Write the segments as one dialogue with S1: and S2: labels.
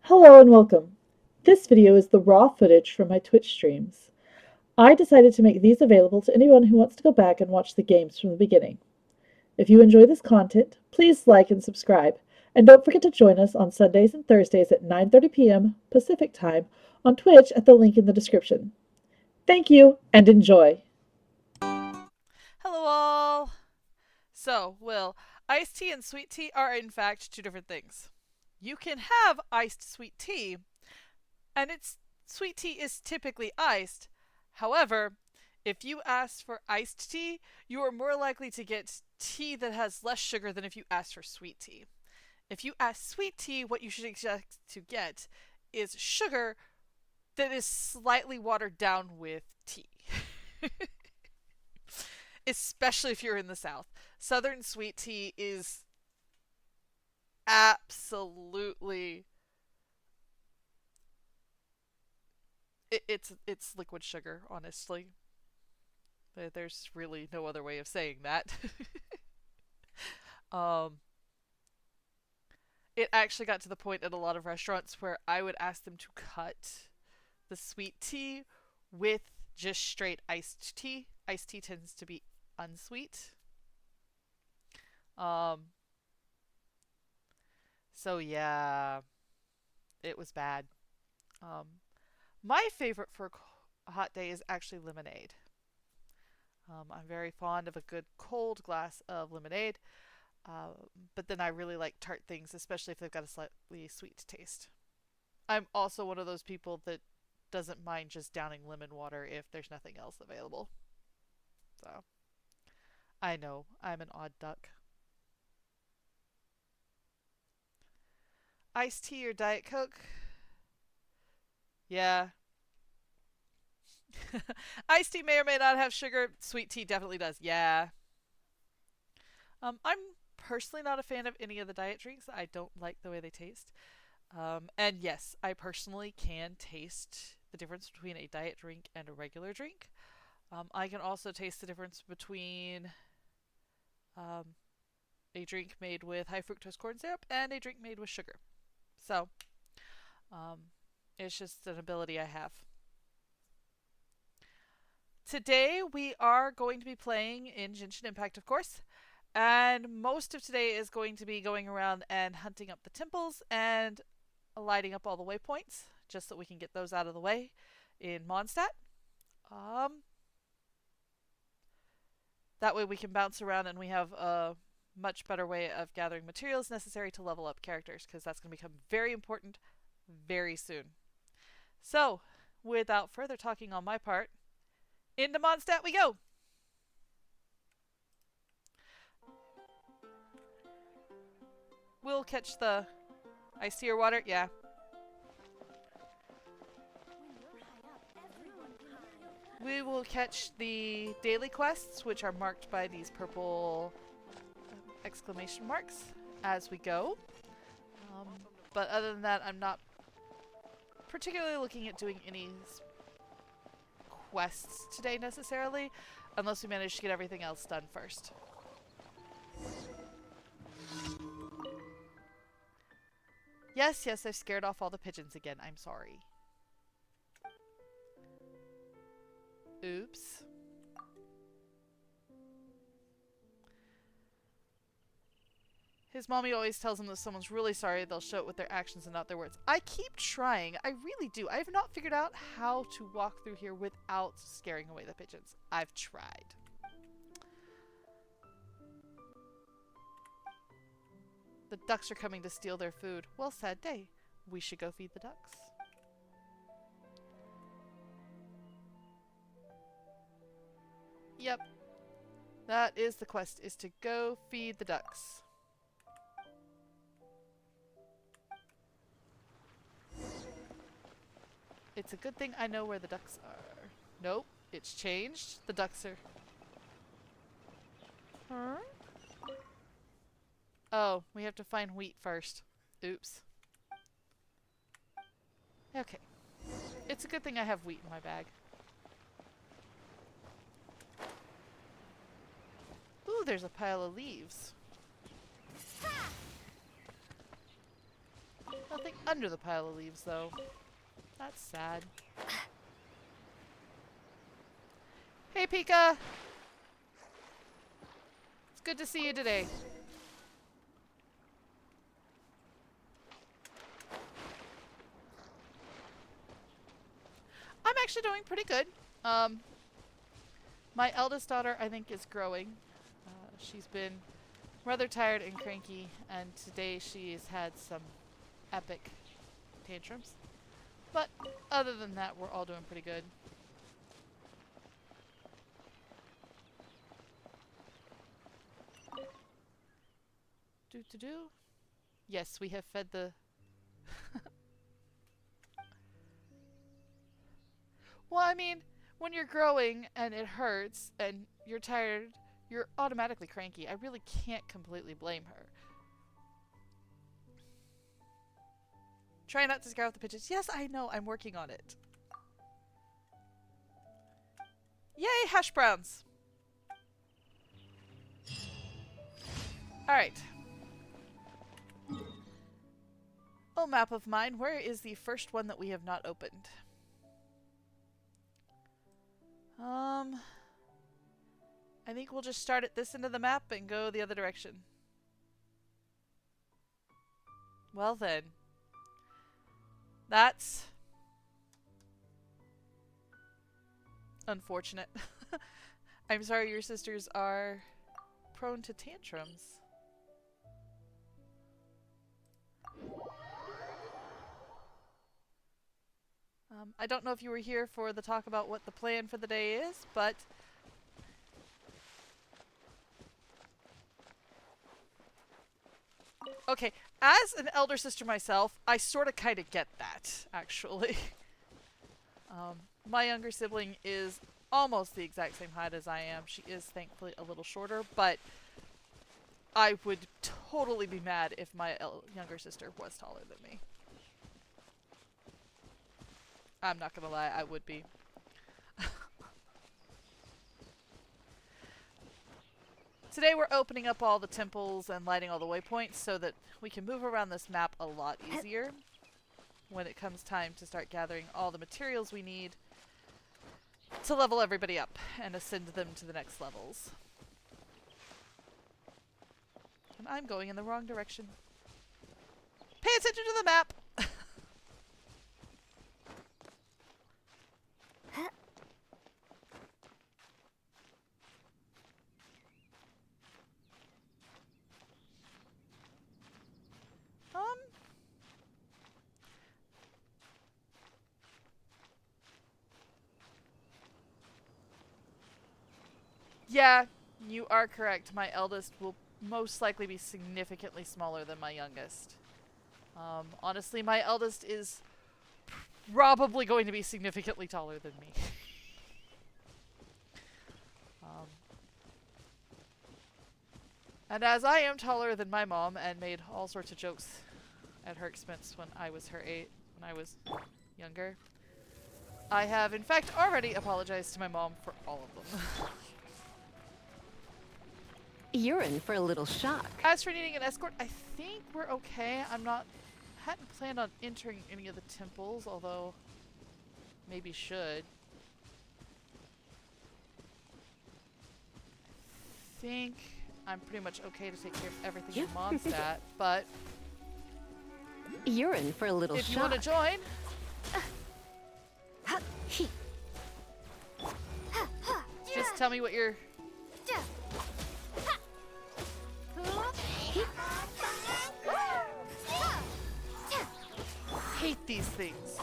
S1: Hello and welcome. This video is the raw footage from my Twitch streams. I decided to make these available to anyone who wants to go back and watch the games from the beginning. If you enjoy this content, please like and subscribe, and don't forget to join us on Sundays and Thursdays at 9:30 p.m. Pacific Time on Twitch at the link in the description. Thank you and enjoy!
S2: Hello all! So, Will, iced tea and sweet tea are in fact two different things. You can have iced sweet tea, and sweet tea is typically iced. However, if you ask for iced tea, you are more likely to get tea that has less sugar than if you ask for sweet tea. If you ask sweet tea, what you should expect to get is sugar that is slightly watered down with tea. Especially if you're in the South. Southern sweet tea is absolutely it's liquid sugar, honestly. There's really no other way of saying that. um it actually got to the point at a lot of restaurants where I would ask them to cut the sweet tea with just straight iced tea. Iced tea tends to be unsweet. Um so yeah, it was bad. Um My favorite for a hot day is actually lemonade. I'm very fond of a good cold glass of lemonade, uh, but then I really like tart things, especially if they've got a slightly sweet taste. I'm also one of those people that doesn't mind just downing lemon water if there's nothing else available. So, I know, I'm an odd duck. Iced tea or Diet Coke? Yeah. Iced tea may or may not have sugar. Sweet tea definitely does. Yeah. I'm personally not a fan of any of the diet drinks. I don't like the way they taste. And yes, I personally can taste the difference between a diet drink and a regular drink. I can also taste the difference between um, a drink made with high fructose corn syrup and a drink made with sugar. So, um, it's just an ability I have. Today we are going to be playing in Genshin Impact, of course. And most of today is going to be going around and hunting up the temples and lighting up all the waypoints, just so we can get those out of the way in Mondstadt. Um, that way we can bounce around and we have a much better way of gathering materials necessary to level up characters, because that's going to become very important very soon. So, without further talking on my part, into Mondstadt we go! We'll catch the ice tea or water. Yeah. We will catch the daily quests, which are marked by these purple exclamation marks as we go. Um, but other than that, I'm not particularly looking at doing any quests today necessarily, unless we manage to get everything else done first. Yes, yes, I've scared off all the pigeons again. I'm sorry. Oops. His mommy always tells him that someone's really sorry, they'll show it with their actions and not their words. I keep trying. I really do. I have not figured out how to walk through here without scaring away the pigeons. I've tried. The ducks are coming to steal their food. Well, sad day. We should go feed the ducks. Yep. That is the quest, is to go feed the ducks. It's a good thing I know where the ducks are. Nope, it's changed. The ducks are... Huh? Oh, we have to find wheat first. Oops. Okay. It's a good thing I have wheat in my bag. Ooh, there's a pile of leaves. Nothing under the pile of leaves, though. That's sad. Hey, Pika! It's good to see you today. I'm actually doing pretty good. My eldest daughter, I think, is growing. She's been rather tired and cranky, and today she's had some epic tantrums. But other than that, we're all doing pretty good. Do. Yes, we have fed the... Well, I mean, when you're growing and it hurts and you're tired, you're automatically cranky. I really can't completely blame her. Try not to scare off the pigeons. Yes, I know. I'm working on it. Yay, hash browns. Alright. Oh, map of mine. Where is the first one that we have not opened? I think we'll just start at this end of the map and go the other direction. Well then. That's unfortunate. I'm sorry your sisters are prone to tantrums. I don't know if you were here for the talk about what the plan for the day is, but okay, as an elder sister myself, I sort of kind of get that, actually. My younger sibling is almost the exact same height as I am. She is thankfully a little shorter, but I would totally be mad if my younger sister was taller than me. I'm not gonna lie, I would be. Today we're opening up all the temples and lighting all the waypoints so that we can move around this map a lot easier when it comes time to start gathering all the materials we need to level everybody up and ascend them to the next levels. And I'm going in the wrong direction. Pay attention to the map! Yeah, you are correct. My eldest will most likely be significantly smaller than my youngest. Honestly, my eldest is probably going to be significantly taller than me. And as I am taller than my mom and made all sorts of jokes at her expense when I was her age, when I was younger, I have in fact already apologized to my mom for all of them.
S3: You're in for a little shock.
S2: As for needing an escort, I think we're okay. Hadn't planned on entering any of the temples, although maybe should. I think I'm pretty much okay to take care of everything in Mondstadt, but
S3: You're in for a little
S2: if you
S3: shock.
S2: want to join, just tell me what you're... Hate these things.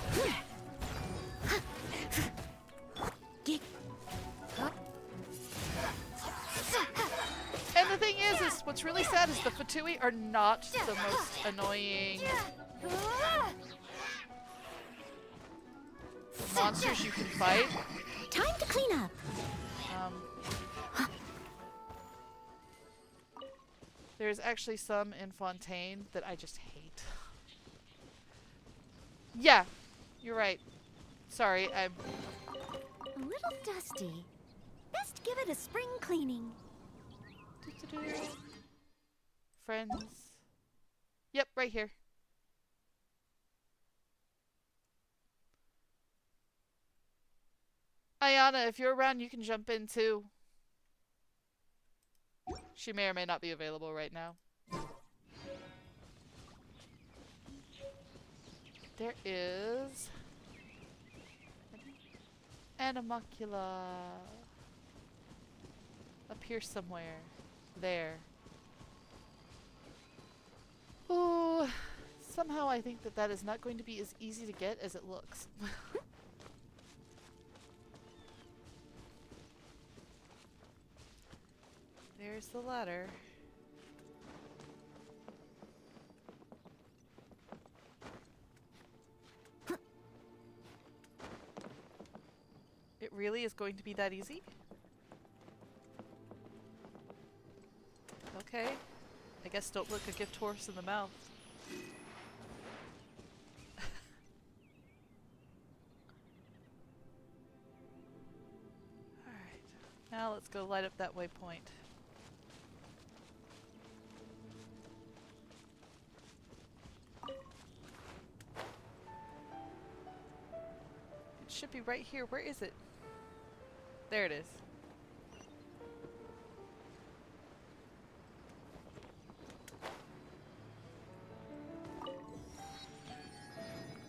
S2: And the thing is what's really sad is the Fatui are not the most annoying monsters you can fight.
S3: Time to clean up.
S2: There's actually some in Fontaine that I just hate. Yeah, you're right. Sorry, I'm...
S4: A little dusty. Best give it a spring cleaning.
S2: Friends. Yep, right here. Ayana, if you're around, you can jump in too. She may or may not be available right now. There is an Animocula up here somewhere. There. Ooh, somehow I think that that is not going to be as easy to get as it looks. There's the ladder. It really is going to be that easy? Okay. I guess don't look a gift horse in the mouth. Alright. Now let's go light up that waypoint. It should be right here. Where is it? There it is.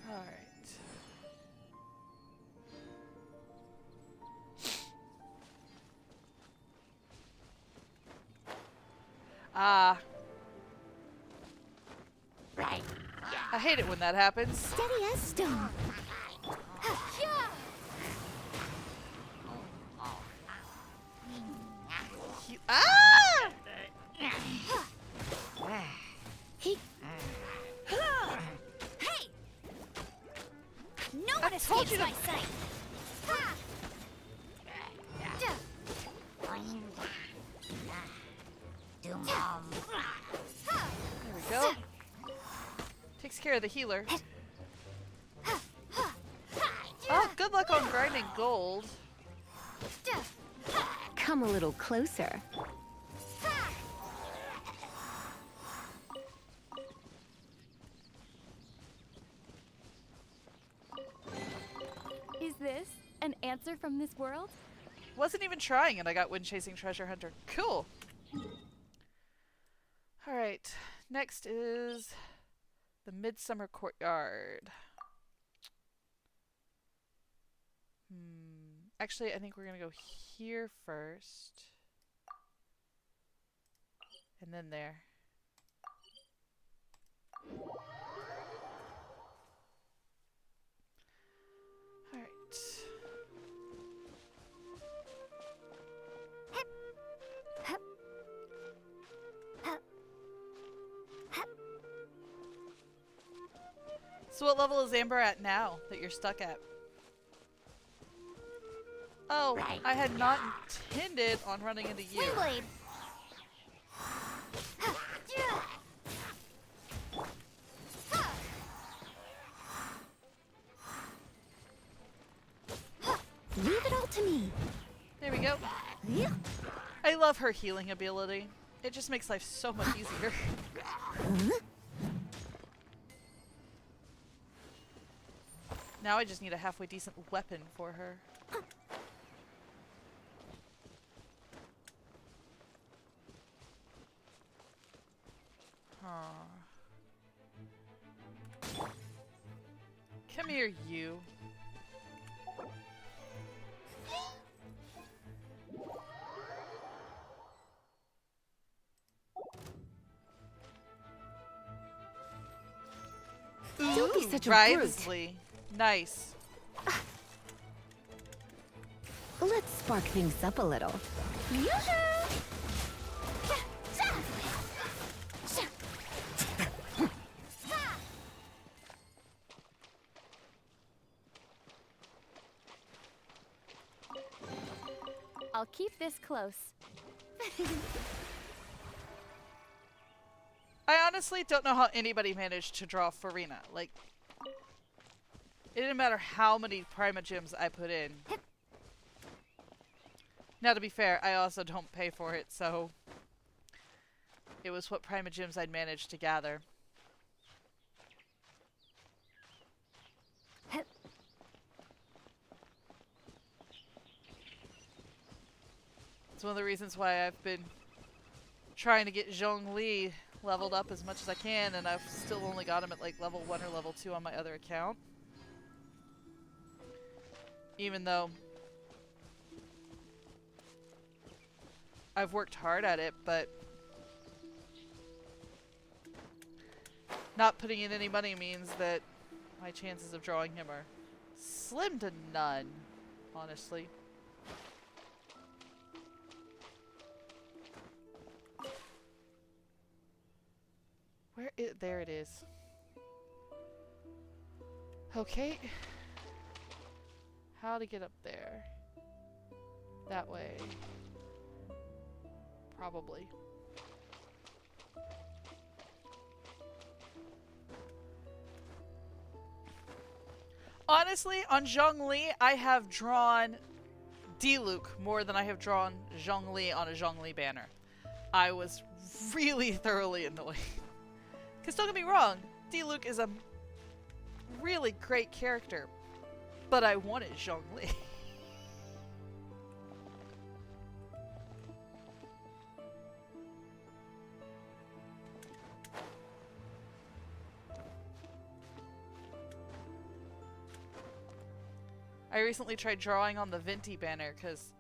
S2: Alright. Ah.
S3: Right.
S2: I hate it when that happens.
S4: Steady as stone.
S2: Ah!
S4: He. Hey! No one
S2: told
S4: escapes
S2: you to-
S4: my sight. Ha!
S2: There we go. Takes care of the healer. Oh, good luck on grinding gold.
S3: Come a little closer.
S5: Is this an answer from this world?
S2: Wasn't even trying and I got Wind Chasing Treasure Hunter. Cool. Alright, next is the Midsummer Courtyard. Actually, I think we're gonna go here first. And then there. Alright. So what level is Amber at now that you're stuck at? Oh, I had not intended on running into you.
S4: Blade. Leave it all to me.
S2: There we go.
S4: Yeah.
S2: I love her healing ability. It just makes life so much easier. Now I just need a halfway decent weapon for her. Huh. Come here, you.
S3: Don't be such a
S2: Right,
S3: brute.
S2: Leslie. Nice.
S3: Let's spark things up a little.
S5: I'll keep this close.
S2: I honestly don't know how anybody managed to draw Farina. Like, it didn't matter how many Prima Gems I put in. Now, to be fair, I also don't pay for it, so it was what Prima Gems I'd managed to gather. It's one of the reasons why I've been trying to get Zhongli leveled up as much as I can, and I've still only got him at like level 1 or level 2 on my other account. Even though I've worked hard at it, but not putting in any money means that my chances of drawing him are slim to none, honestly. There it is. Okay. How to get up there? That way. Probably. Honestly, on Zhongli, I have drawn Diluc more than I have drawn Zhongli on a Zhongli banner. I was really thoroughly annoyed. Because don't get me wrong, Diluc is a really great character, but I wanted Zhongli. I recently tried drawing on the Venti banner because...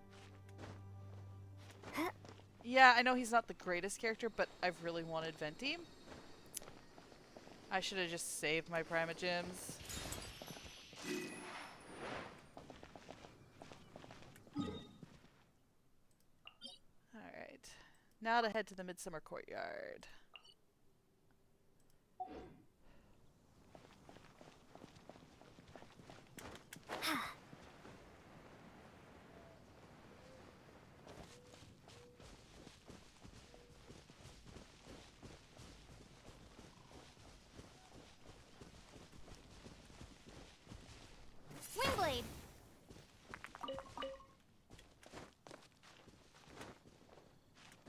S2: Yeah, I know he's not the greatest character, but I've really wanted Venti. I should have just saved my Primogems. Alright. Now to head to the Midsummer Courtyard.
S4: Wingblade!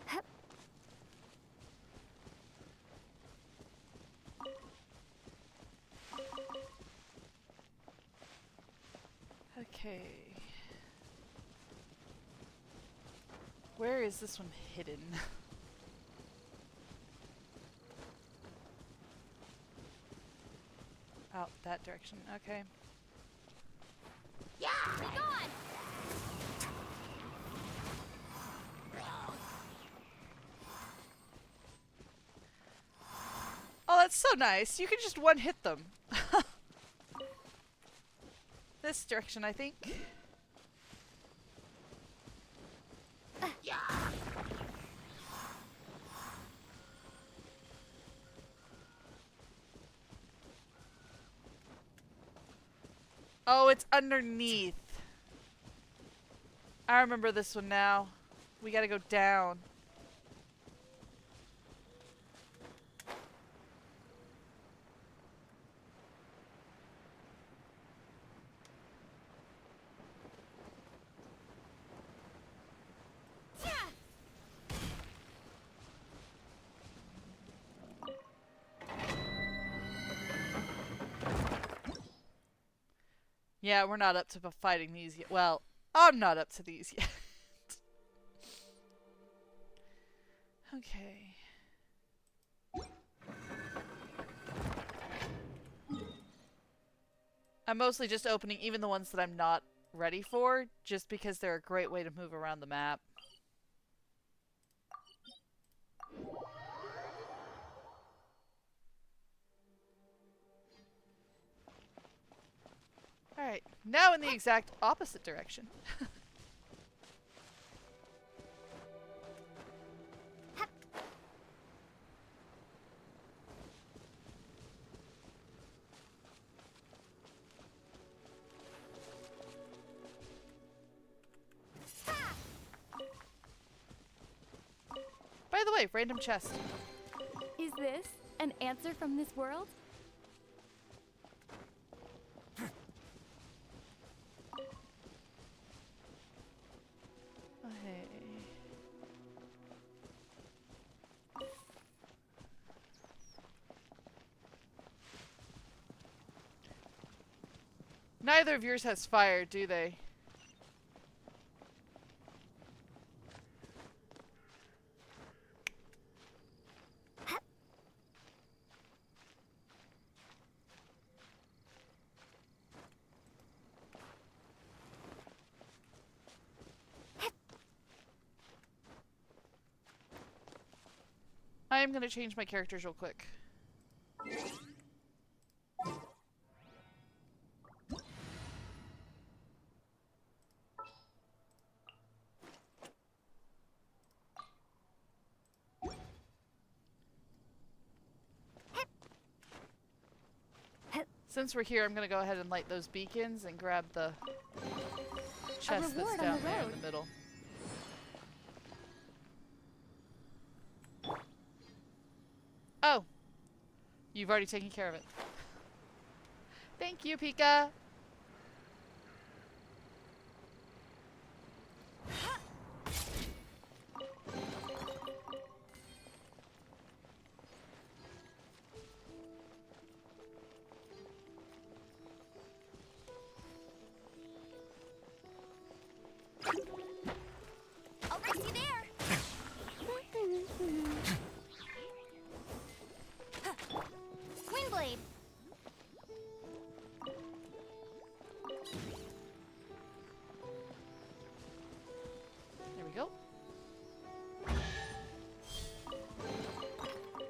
S4: Hup.
S2: Okay. Where is this one hidden? Out that direction. Okay.
S4: Yeah! Be gone!
S2: Oh, that's so nice. You can just one-hit them. This direction, I think. Oh, it's underneath. I remember this one now. We gotta go down. Yeah, we're not up to fighting these yet. Well, I'm not up to these yet. Okay. I'm mostly just opening even the ones that I'm not ready for, just because they're a great way to move around the map. Alright, now in the exact opposite direction. By the way, random chest.
S5: Is this an answer from this world?
S2: Okay. Neither of yours has fire, do they? I'm gonna change my characters real quick. Since we're here, I'm gonna go ahead and light those beacons and grab the chest that's
S5: reward on
S2: down
S5: the
S2: there in
S5: road.
S2: the middle. Oh! You've already taken care of it. Thank you, Pika!
S4: I'll race you there. Windblade.
S2: There we go.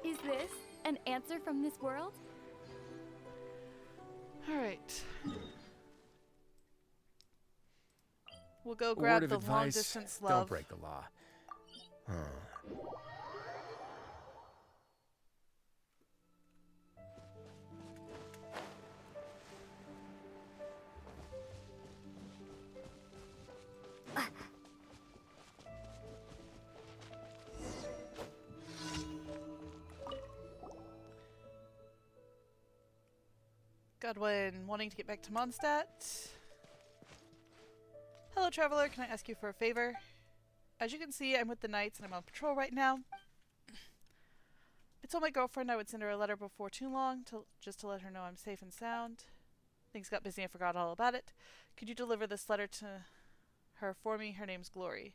S5: Is this an answer from this world?
S2: Alright. We'll go
S6: A
S2: grab
S6: word of
S2: the long
S6: advice,
S2: distance
S6: don't
S2: love.
S6: break the law. Huh.
S2: Godwin wanting to get back to Mondstadt. Hello, traveler. Can I ask you for a favor? As you can see, I'm with the Knights and I'm on patrol right now. I told my girlfriend I would send her a letter before too long, just to let her know I'm safe and sound. Things got busy and I forgot all about it. Could you deliver this letter to her for me? Her name's Glory.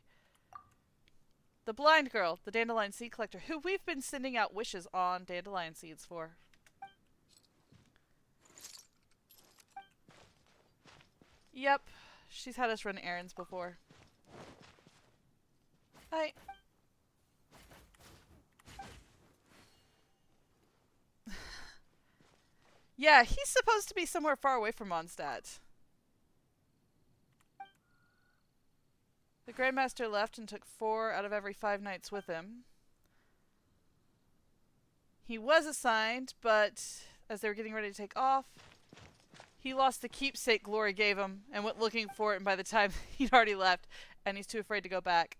S2: The blind girl, the dandelion seed collector, who we've been sending out wishes on dandelion seeds for. Yep, she's had us run errands before. Hi. Yeah, he's supposed to be somewhere far away from Mondstadt. The Grandmaster left and took 4 out of every 5 knights with him. He was assigned, but as they were getting ready to take off, he lost the keepsake Glory gave him and went looking for it, and by the time he'd already left, and he's too afraid to go back.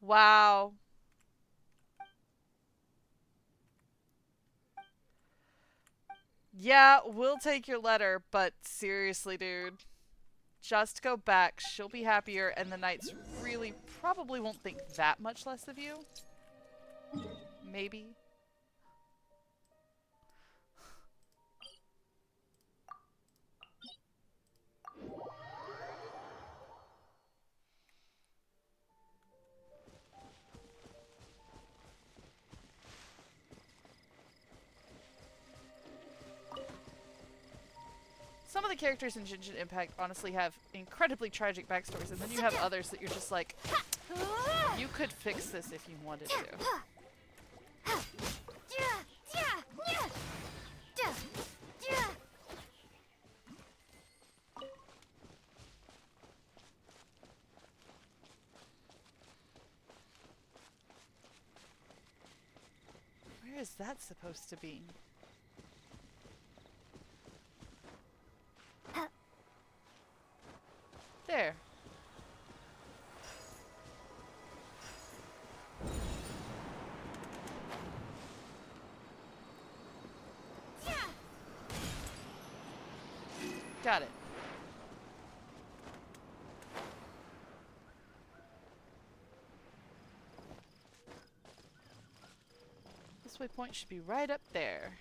S2: Wow. Yeah, we'll take your letter, but seriously, dude. Just go back. She'll be happier, and the knights really probably won't think that much less of you. Maybe. Some of the characters in Genshin Impact honestly have incredibly tragic backstories, and then you have others that you're just like, you could fix this if you wanted to. Where is that supposed to be? There. Got it. This waypoint should be right up there.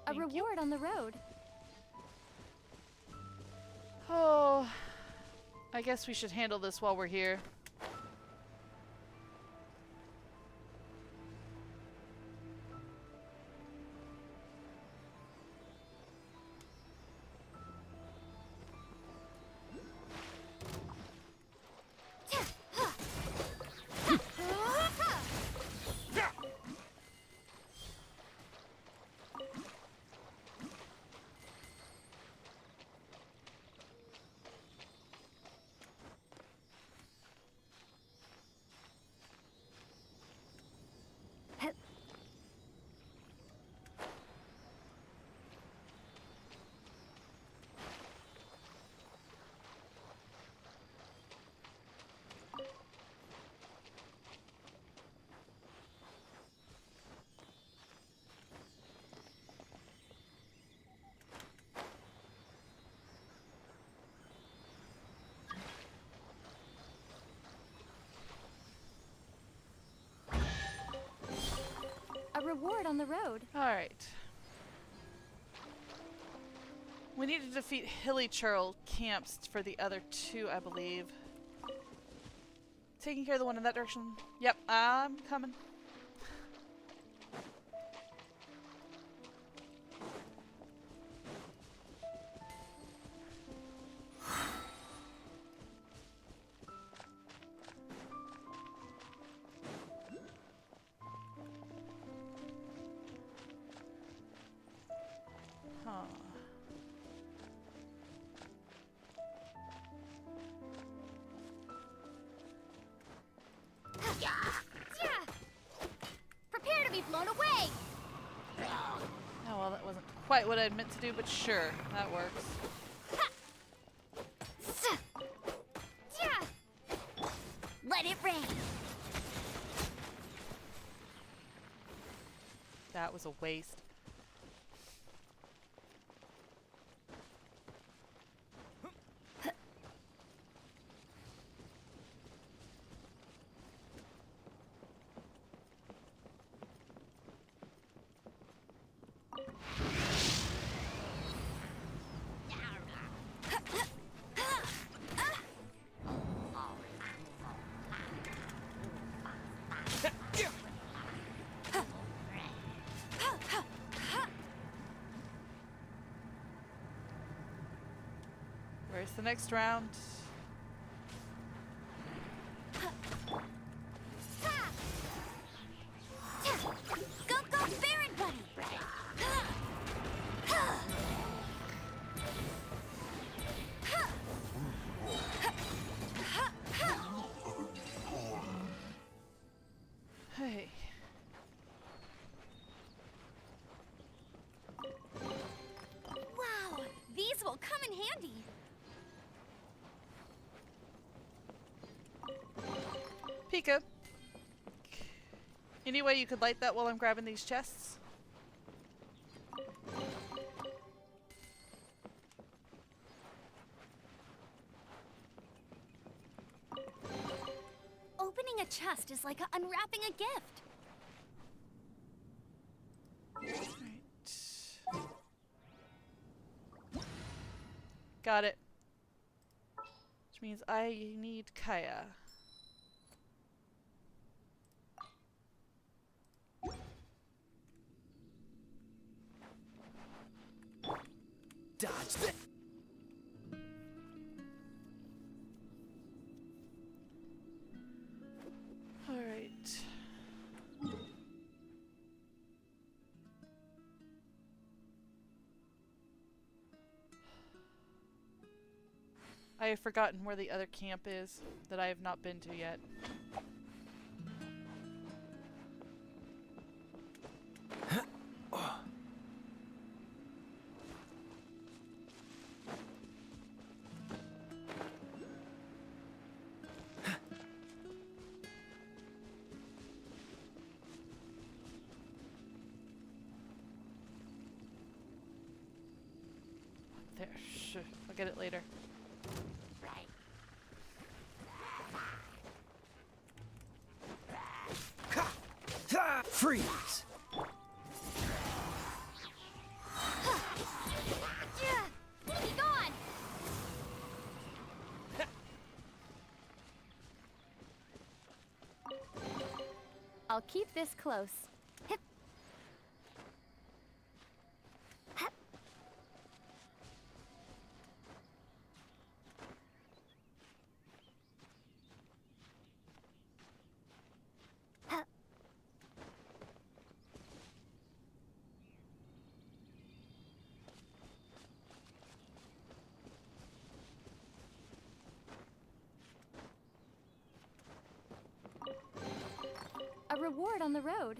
S5: A
S2: Thank Thank you.
S5: reward on the road.
S2: Oh, I guess we should handle this while we're here.
S5: A reward on the road.
S2: Alright. We need to defeat Hilly-Churl camps for the other two, I believe. Taking care of the one in that direction. Yep, I'm coming. Huh.
S4: Yeah! Prepare to be blown away!
S2: Oh, well, that wasn't quite what I meant to do, but sure, that works.
S4: Yeah! Let it rain!
S2: That was a waste. Where's the next round?
S4: Go, go, Baron Buddy!
S2: Hey.
S4: Wow, these will come in handy.
S2: Pika. Any way you could light that while I'm grabbing these chests?
S4: Opening a chest is like unwrapping a gift.
S2: Right. Got it. Which means I need Kaya.
S7: Dodge that.
S2: All right. I have forgotten where the other camp is that I have not been to yet. There, sure. I'll get it later.
S7: Ha! Freeze!
S5: I'll keep this close.
S4: Hip. Hep. Hep.
S5: A reward on the road.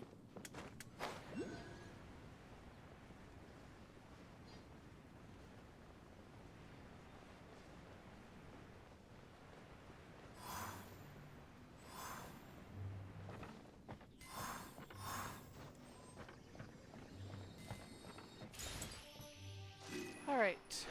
S2: All right.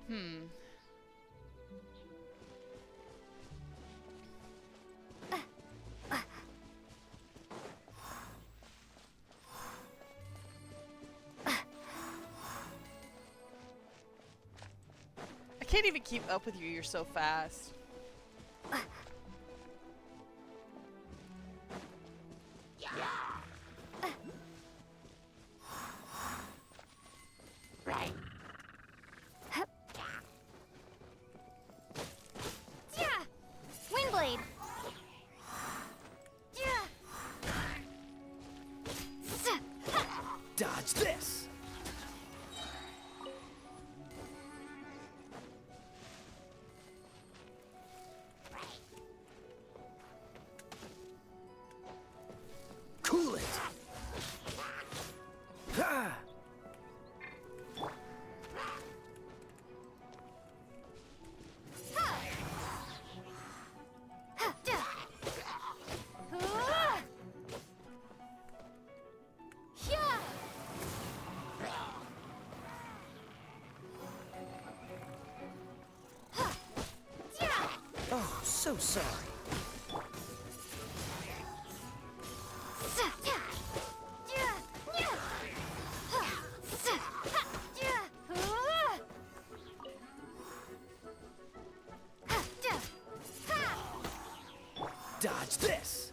S2: Hmm. I can't even keep up with you. You're so fast.
S4: Yeah! Windblade! Yeah!
S6: Dodge this! Cool it! Ha! Oh, so sorry. Dodge this!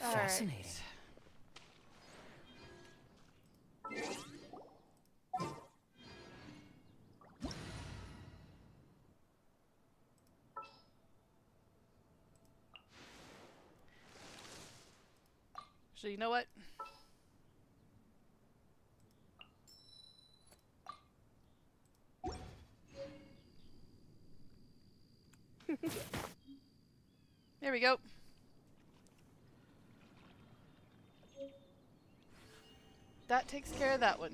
S2: All
S6: Fascinating.
S2: right. So you know what? There we go. That takes care of that one.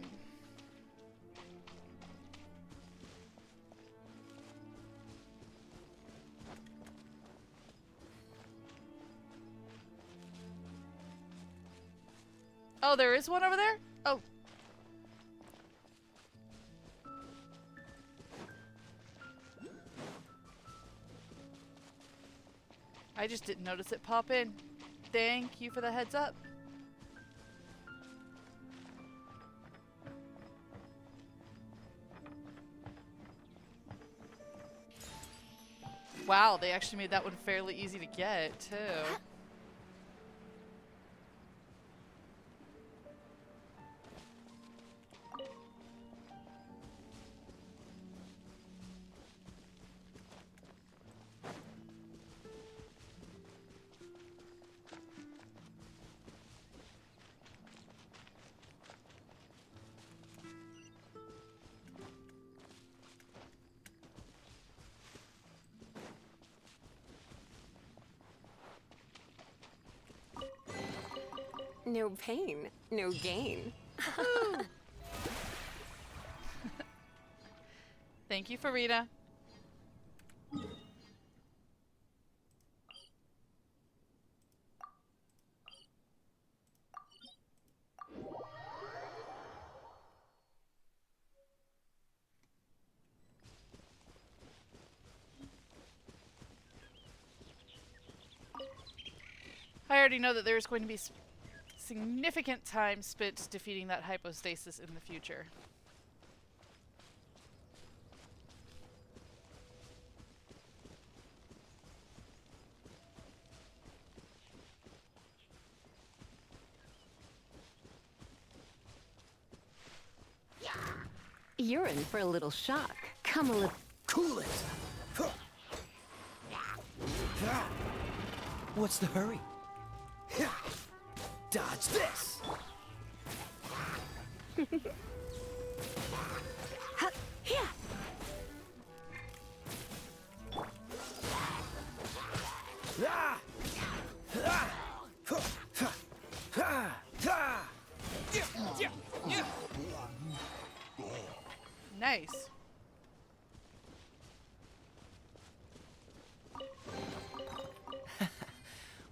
S2: Oh, there is one over there? Oh. I just didn't notice it pop in. Thank you for the heads up. Wow, they actually made that one fairly easy to get, too.
S3: No pain, no gain.
S2: Thank you, Farida. I already know that there's going to be significant time spent defeating that hypostasis in the future.
S3: You're in for a little shock. Come a little.
S6: Cool it! What's the hurry? Dodge this! Ah! Ah!
S2: Nice.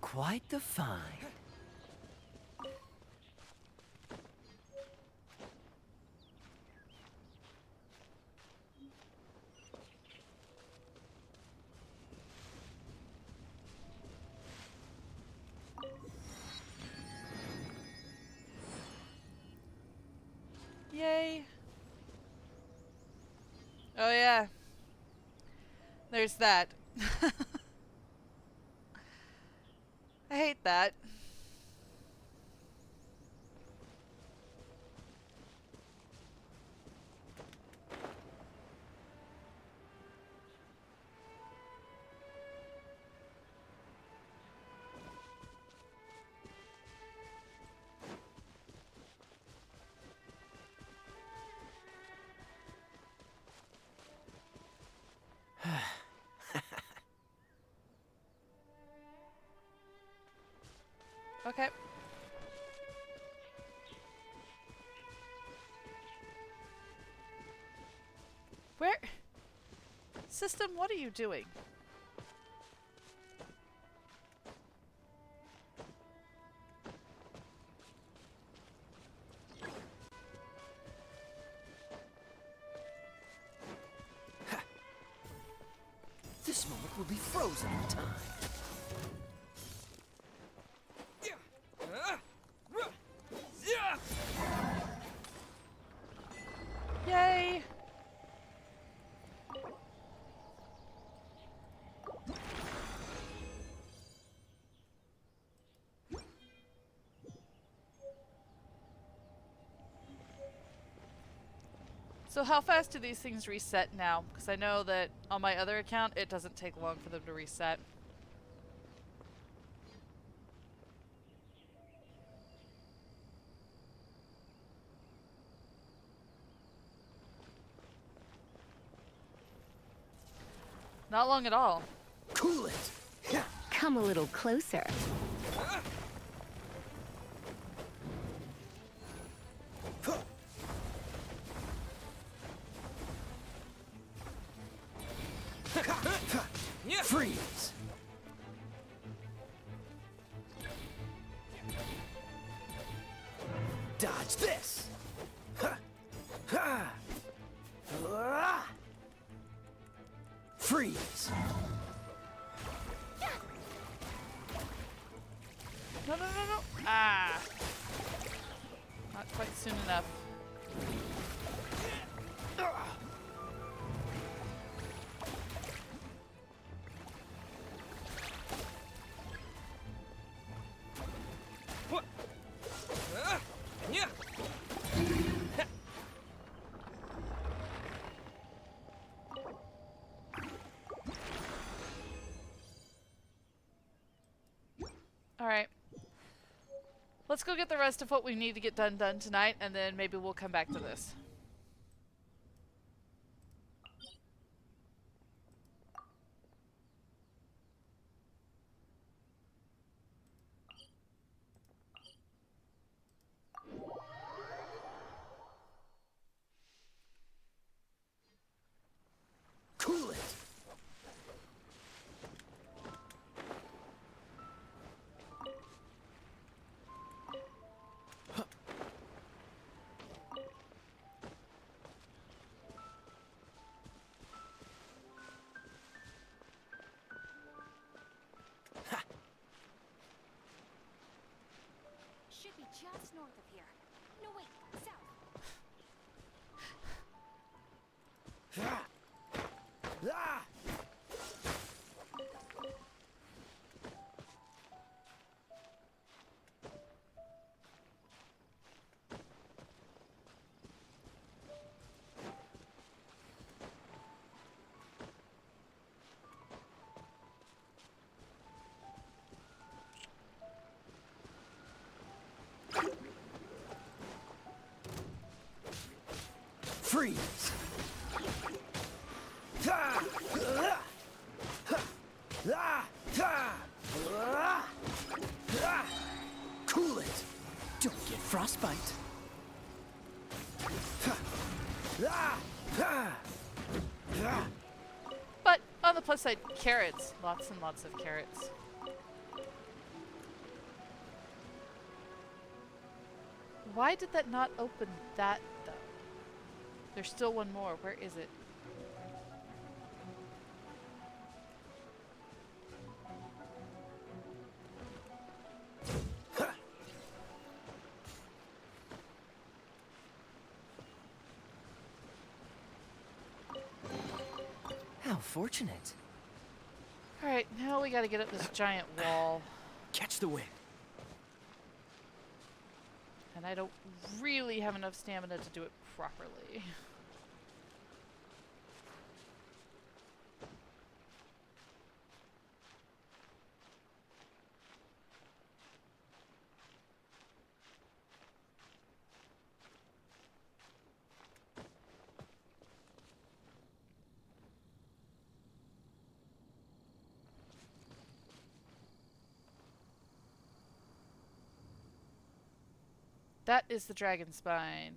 S6: Quite the find.
S2: Yay. Oh yeah. There's that. I hate that. Okay. Where? System, what are you doing?
S6: This moment will be frozen in time.
S2: Yay! So how fast do these things reset now? Because I know that on my other account, it doesn't take long for them to reset. Not long at all.
S6: Cool it!
S3: Come a little closer.
S6: Freeze! Dodge this! Freeze!
S2: No, no, no, no! Ah! Not quite soon enough. Alright. Let's go get the rest of what we need to get done tonight, and then maybe we'll come back to this.
S4: just north of here. No, wait, south.
S6: Ah! Freeze! Ah! Ah! Ah! Ah! Ah! Cool it! Don't get frostbite. Ah! Ah! Ah!
S2: But on the plus side, carrots. Lots and lots of carrots. Why did that not open that, though? There's still one more. Where is it?
S6: How fortunate.
S2: Alright, now we gotta get up this giant wall.
S6: Catch the wind.
S2: And I don't really have enough stamina to do it properly. That is the dragon spine.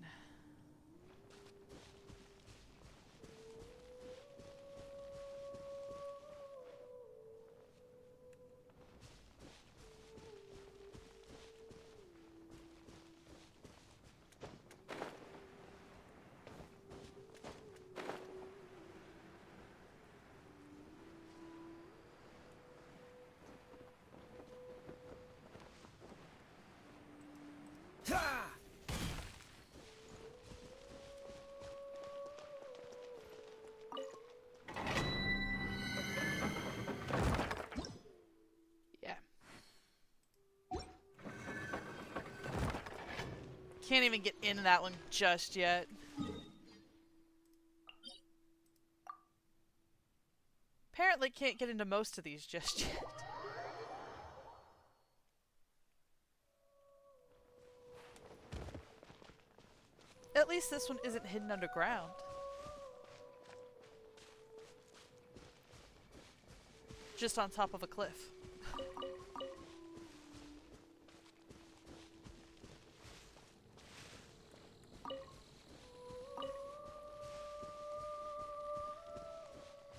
S6: Ah!
S2: Yeah. Can't even get into that one just yet. Apparently can't get into most of these just yet. At least this one isn't hidden underground. Just on top of a cliff.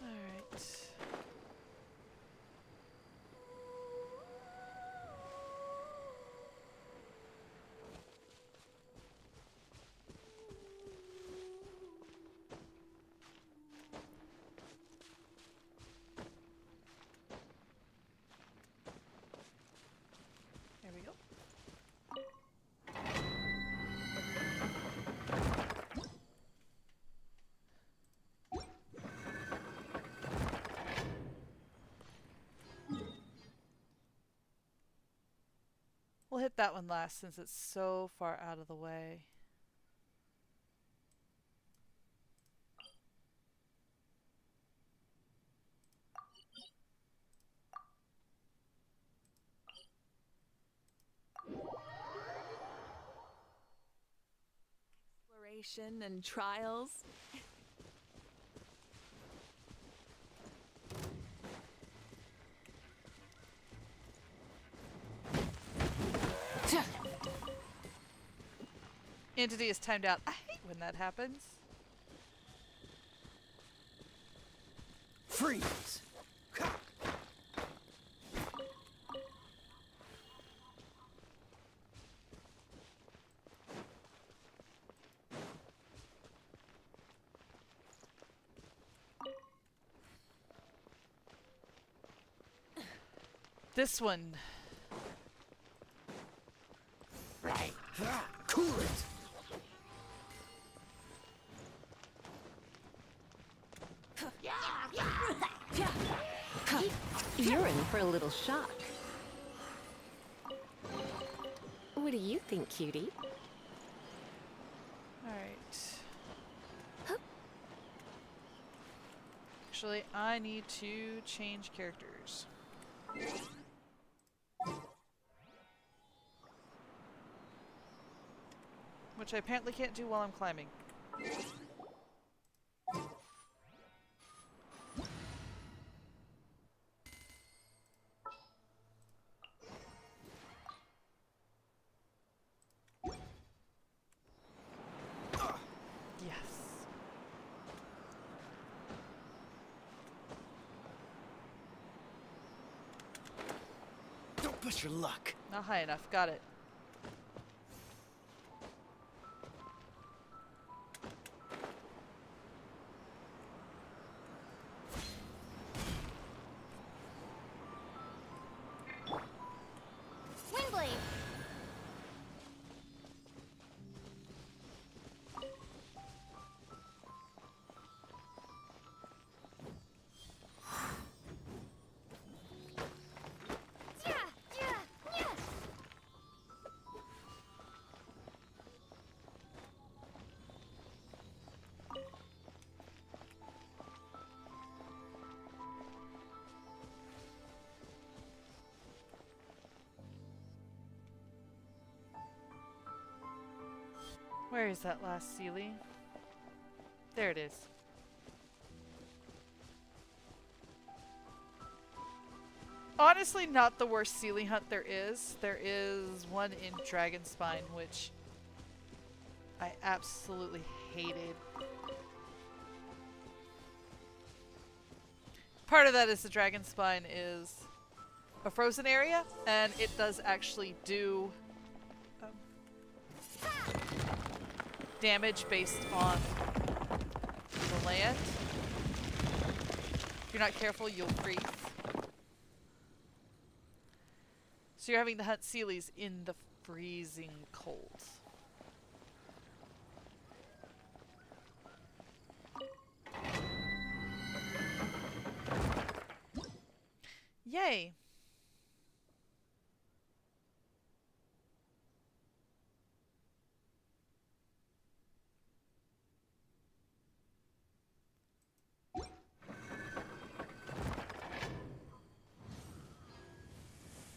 S2: Alright. There we go. We'll hit that one last since it's so far out of the way.
S5: Exploration and trials.
S2: Entity is timed out. I hate when that happens.
S6: Freeze! Ha!
S2: This one.
S6: Cool it!
S3: You're in for a little shock. What do you think, cutie?
S2: Alright. Actually, I need to change characters. Which I apparently can't do while I'm climbing. Yes.
S6: Don't push your luck.
S2: Not high enough. Got it.
S4: Windblade! Yeah, yeah, yeah.
S2: Where is that last Sealy? There it is. Honestly, not the worst Sealy hunt there is. There is one in Dragonspine, which I absolutely hated. Part of that is the Dragonspine is a frozen area, and it does actually do damage based on the land. If you're not careful, you'll freeze. So you're having to hunt Sealies in the freezing cold. Yay!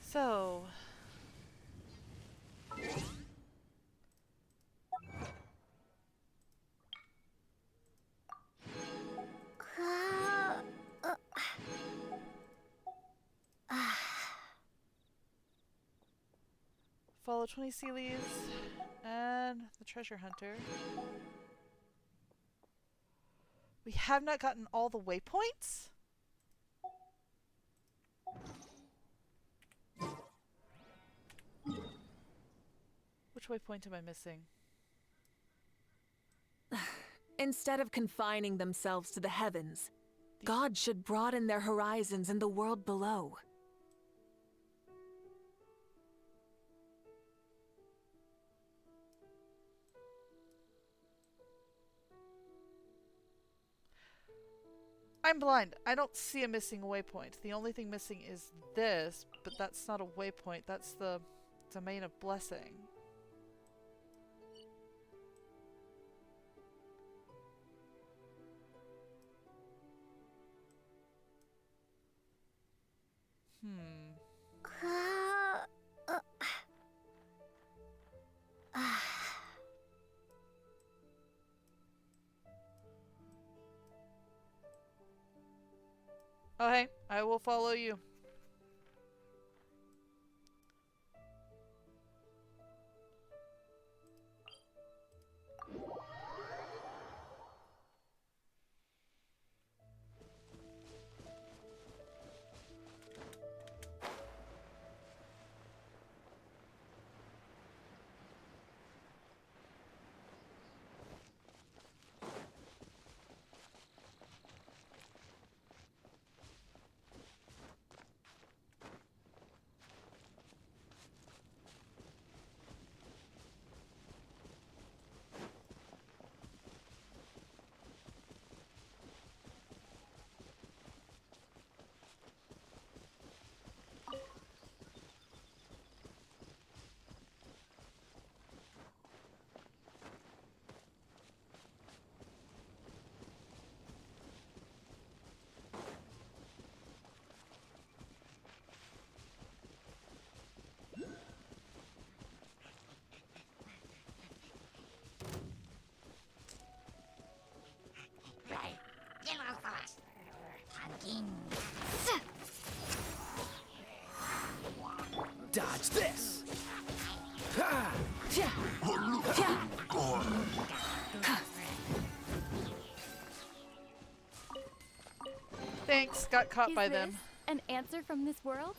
S2: So... follow 20 Sealies and the treasure hunter. We have not gotten all the waypoints? Which waypoint am I missing?
S7: Instead of confining themselves to the heavens, God should broaden their horizons in the world below.
S2: I'm blind. I don't see a missing waypoint. The only thing missing is this, but that's not a waypoint. That's the Domain of Blessing. Oh hey, I will follow you. Thanks, got caught
S5: Is
S2: by
S5: this
S2: them.
S5: an answer from this world?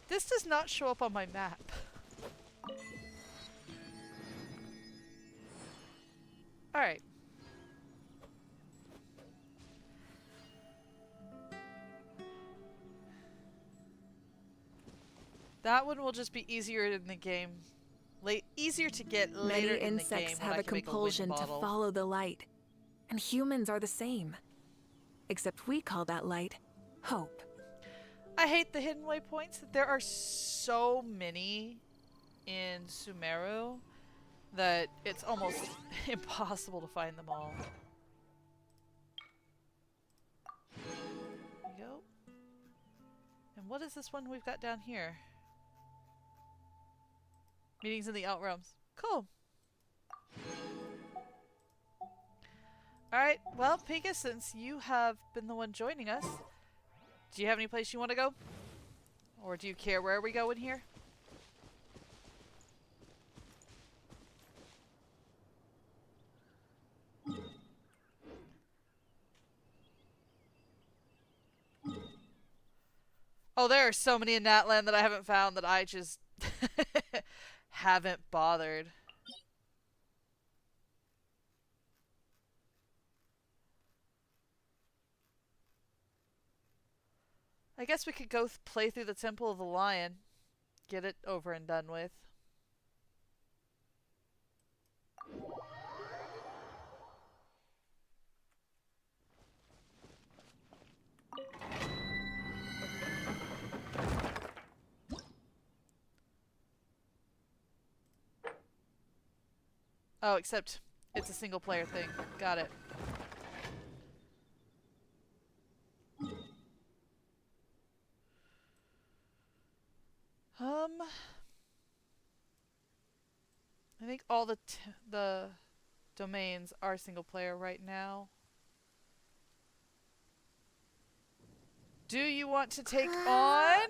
S2: This does not show up on my map. Alright. That one will just be easier in the game. Easier to get later
S7: Many
S2: in the game
S7: insects
S2: when
S7: have
S2: I
S7: a
S2: can make
S7: compulsion
S2: a wind
S7: to
S2: bottle.
S7: follow the light. And humans are the same. Except we call that light hope.
S2: I hate the hidden waypoints. There are so many in Sumeru that it's almost impossible to find them all. There we go. And what is this one we've got down here? Meetings in the Outrealms. Cool. Alright, well, Pika, since you have been the one joining us, do you have any place you want to go? Or do you care where we go in here? Oh, there are so many in Natlan that I haven't found that I just haven't bothered. I guess we could go play through the Temple of the Lion. Get it over and done with. Oh, except it's a single player thing. Got it. I think all the domains are single player right now. Do you want to take on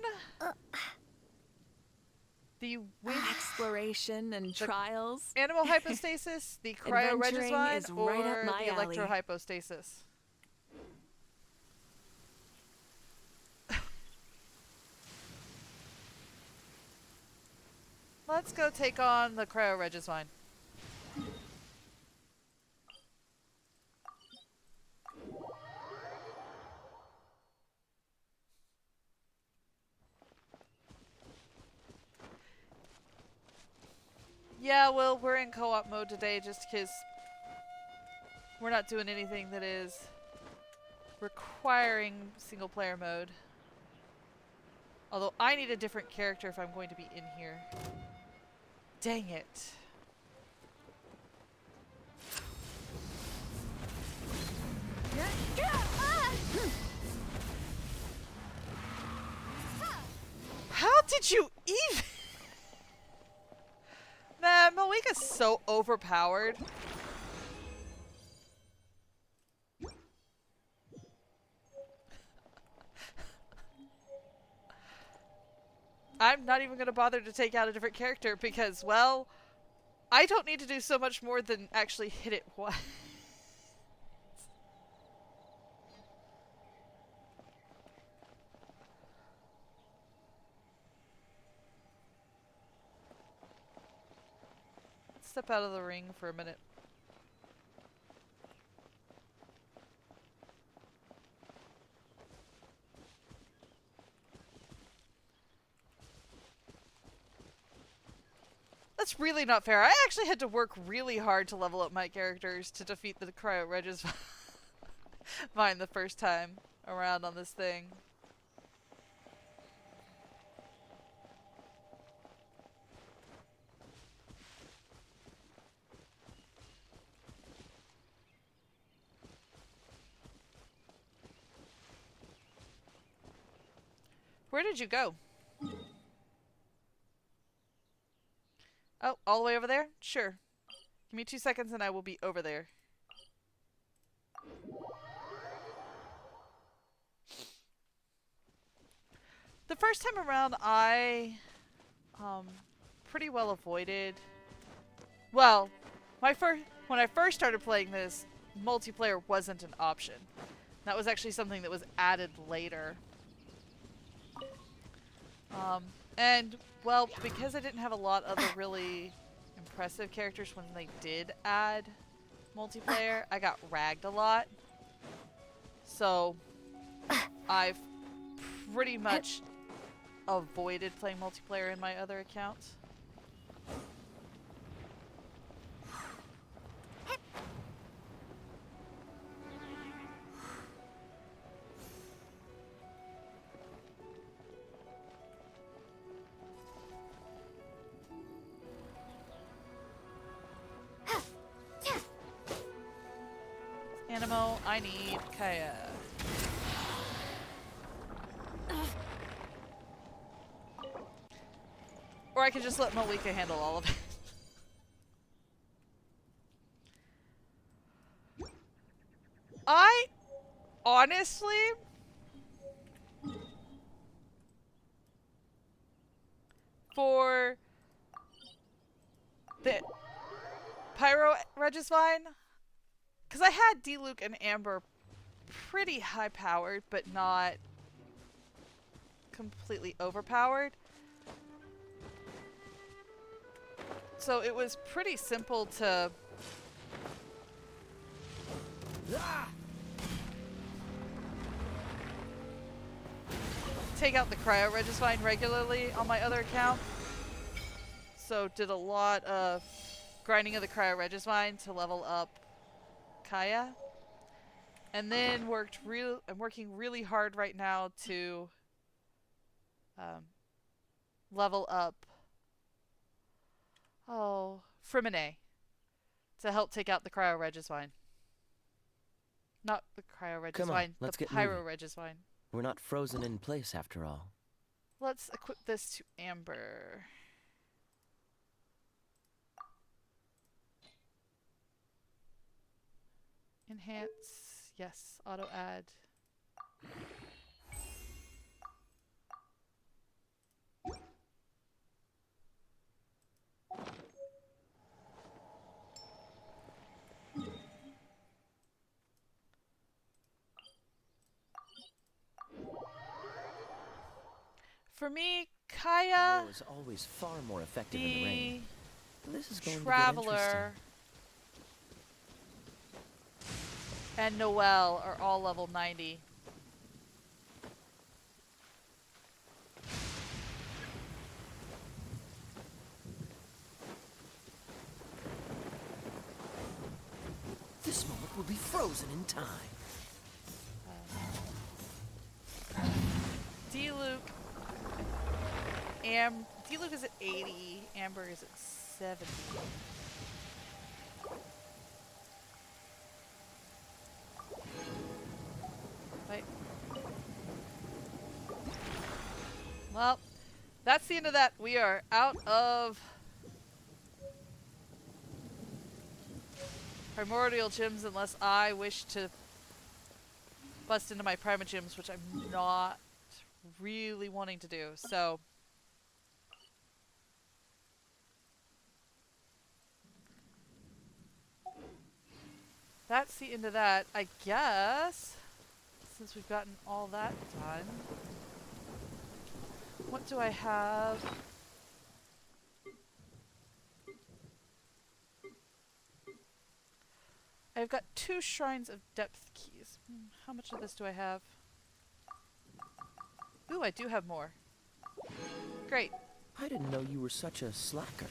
S2: the wind
S7: Exploration and trials.
S2: animal hypostasis, the
S7: Adventuring
S2: cryoregisvine,
S7: is
S2: or
S7: right up my
S2: the
S7: alley.
S2: electrohypostasis? Let's go take on the cryoregisvine. Yeah, well, we're in co-op mode today just because we're not doing anything that is requiring single player mode. Although I need a different character if I'm going to be in here. Dang it. How did you even... Man, Malika's so overpowered. I'm not even going to bother to take out a different character because, well, I don't need to do so much more than actually hit it once. Let's step out of the ring for a minute. That's really not fair. I actually had to work really hard to level up my characters to defeat the cryoregisvine the first time around on this thing. Where did you go? Oh, all the way over there? Sure. Give me 2 seconds and I will be over there. The first time around, I pretty well avoided. Well, when I first started playing this, multiplayer wasn't an option. That was actually something that was added later. And well, because I didn't have a lot of the really impressive characters when they did add multiplayer, I got ragged a lot. So I've pretty much avoided playing multiplayer in my other accounts. Animo, I need Kaya. Or I could just let Malika handle all of it. I honestly for the Pyro Regisvine, because I had Diluc and Amber pretty high powered, but not completely overpowered. So it was pretty simple to take out the Cryo Regisvine regularly on my other account. So did a lot of grinding of the Cryo Regisvine to level up Kaya. And then I'm working really hard right now to level up Freminet to help take out the Cryo Regisvine. Not the Cryo
S8: Come on,
S2: Regisvine,
S8: let's
S2: the
S8: get
S2: Pyro
S8: moving.
S2: Regisvine.
S8: We're not frozen in place after all.
S2: Let's equip this to Amber. Enhance. Yes, auto add. For me, Kaya,
S8: Fire is always far more effective in the
S2: the
S8: rain. This is going to get
S2: Traveler, and Noelle are all level 90.
S8: This moment will be frozen in time.
S2: Diluc, Diluc is at 80, Amber is at 70. Wait. Well, that's the end of that. We are out of primordial gems unless I wish to bust into my primogems, which I'm not really wanting to do. So that's the end of that, I guess. Since we've gotten all that done. What do I have? I've got 2 Shrines of Depth keys. How much of this do I have? Ooh, I do have more. Great.
S8: I didn't know you were such a slacker.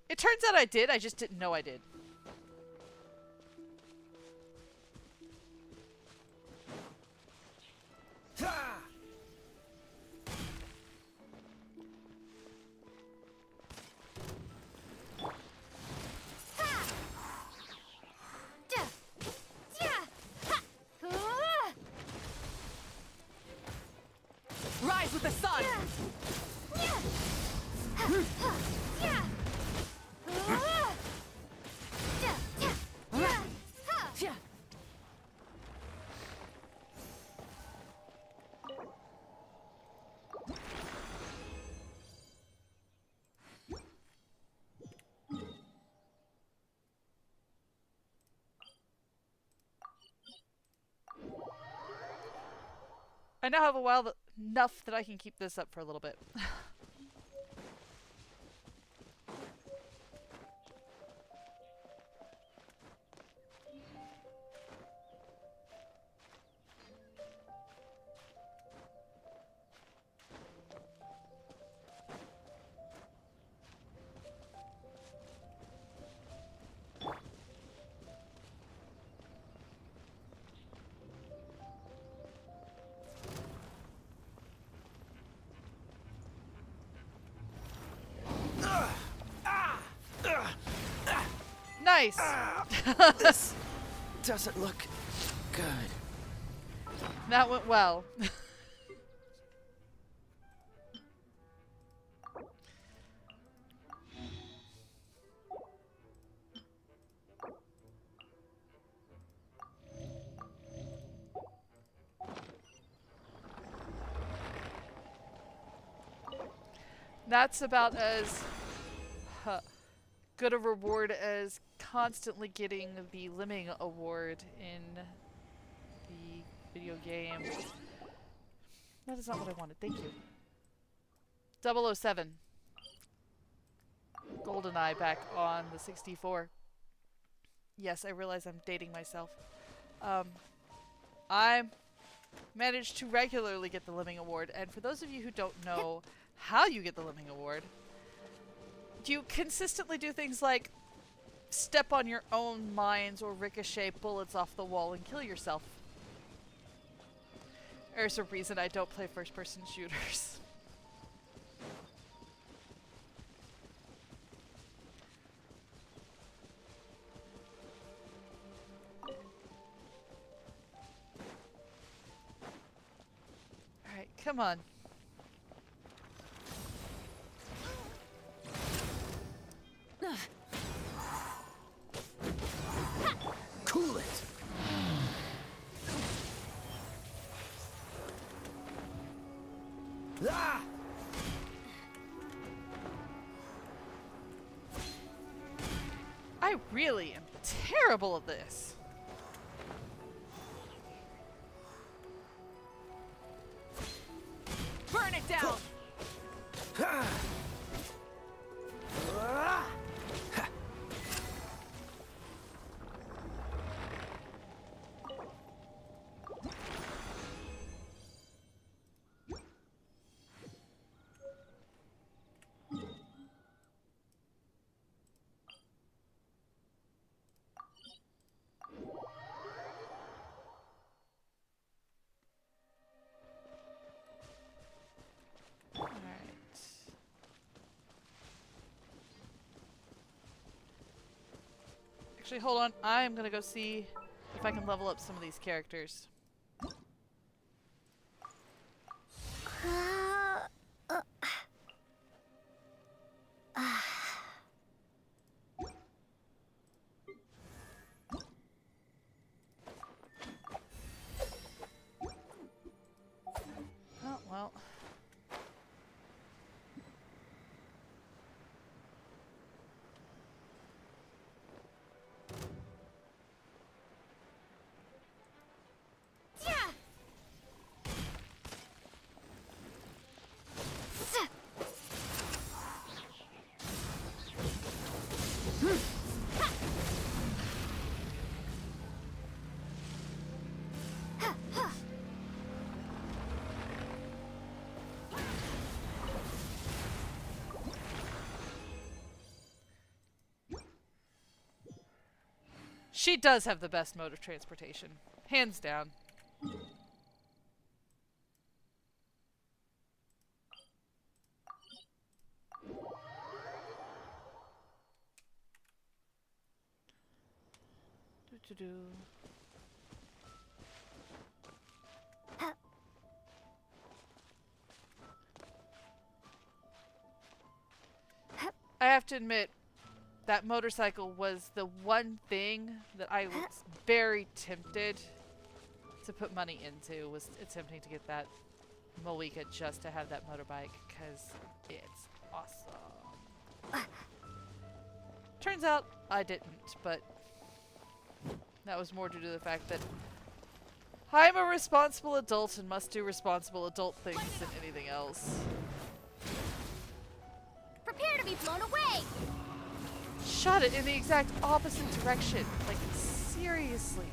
S2: It turns out I did, I just didn't know I did.
S7: Rise with the sun!
S2: I now have a while enough that I can keep this up for a little bit. Nice!
S6: This doesn't look good.
S2: That went well. That's about as good a reward as constantly getting the Lemming Award in the video game. That is not what I wanted. Thank you. 007. GoldenEye back on the 64. Yes, I realize I'm dating myself. I managed to regularly get the Lemming Award, and for those of you who don't know how you get the Lemming Award, you consistently do things like step on your own mines or ricochet bullets off the wall and kill yourself. There's a reason I don't play first-person shooters. Alright, come on.
S6: Cool it. Ah!
S2: I really am terrible at this.
S7: Burn it down!
S6: Ah! Ah!
S2: Actually, hold on. I'm gonna go see if I can level up some of these characters. Oh, well. She does have the best mode of transportation. Hands down. Do-do-do. have to admit, that motorcycle was the one thing that I was very tempted to put money into, was attempting to get that Malika just to have that motorbike, because it's awesome. Turns out I didn't, but that was more due to the fact that I'm a responsible adult and must do responsible adult things than anything else.
S4: Prepare to be blown away!
S2: Shot it in the exact opposite direction. Like, seriously.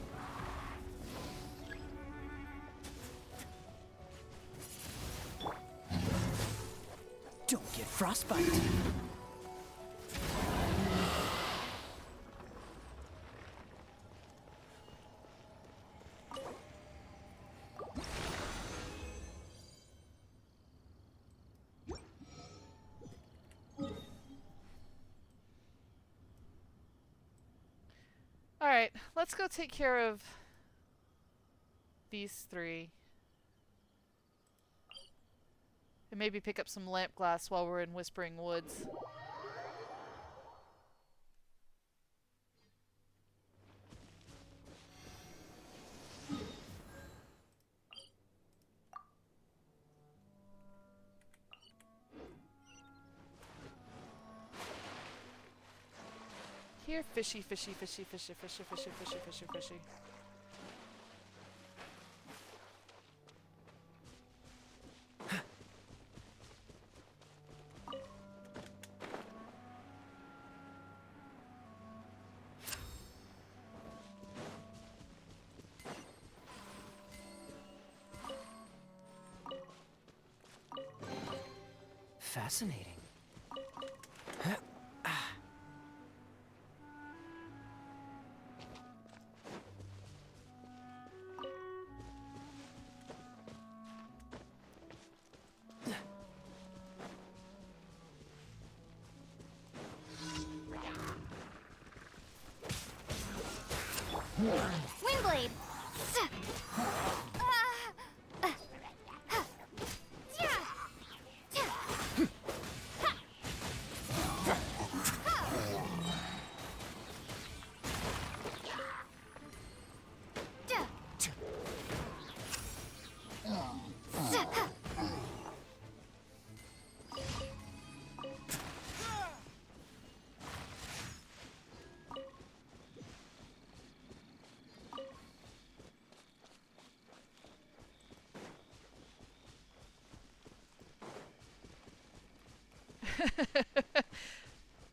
S8: Don't get frostbite.
S2: Alright, let's go take care of these three. And maybe pick up some lamp glass while we're in Whispering Woods. Here, fishy, fishy, fishy, fishy, fishy, fishy, fishy, fishy, fishy.
S8: Fascinating.
S4: Windblade!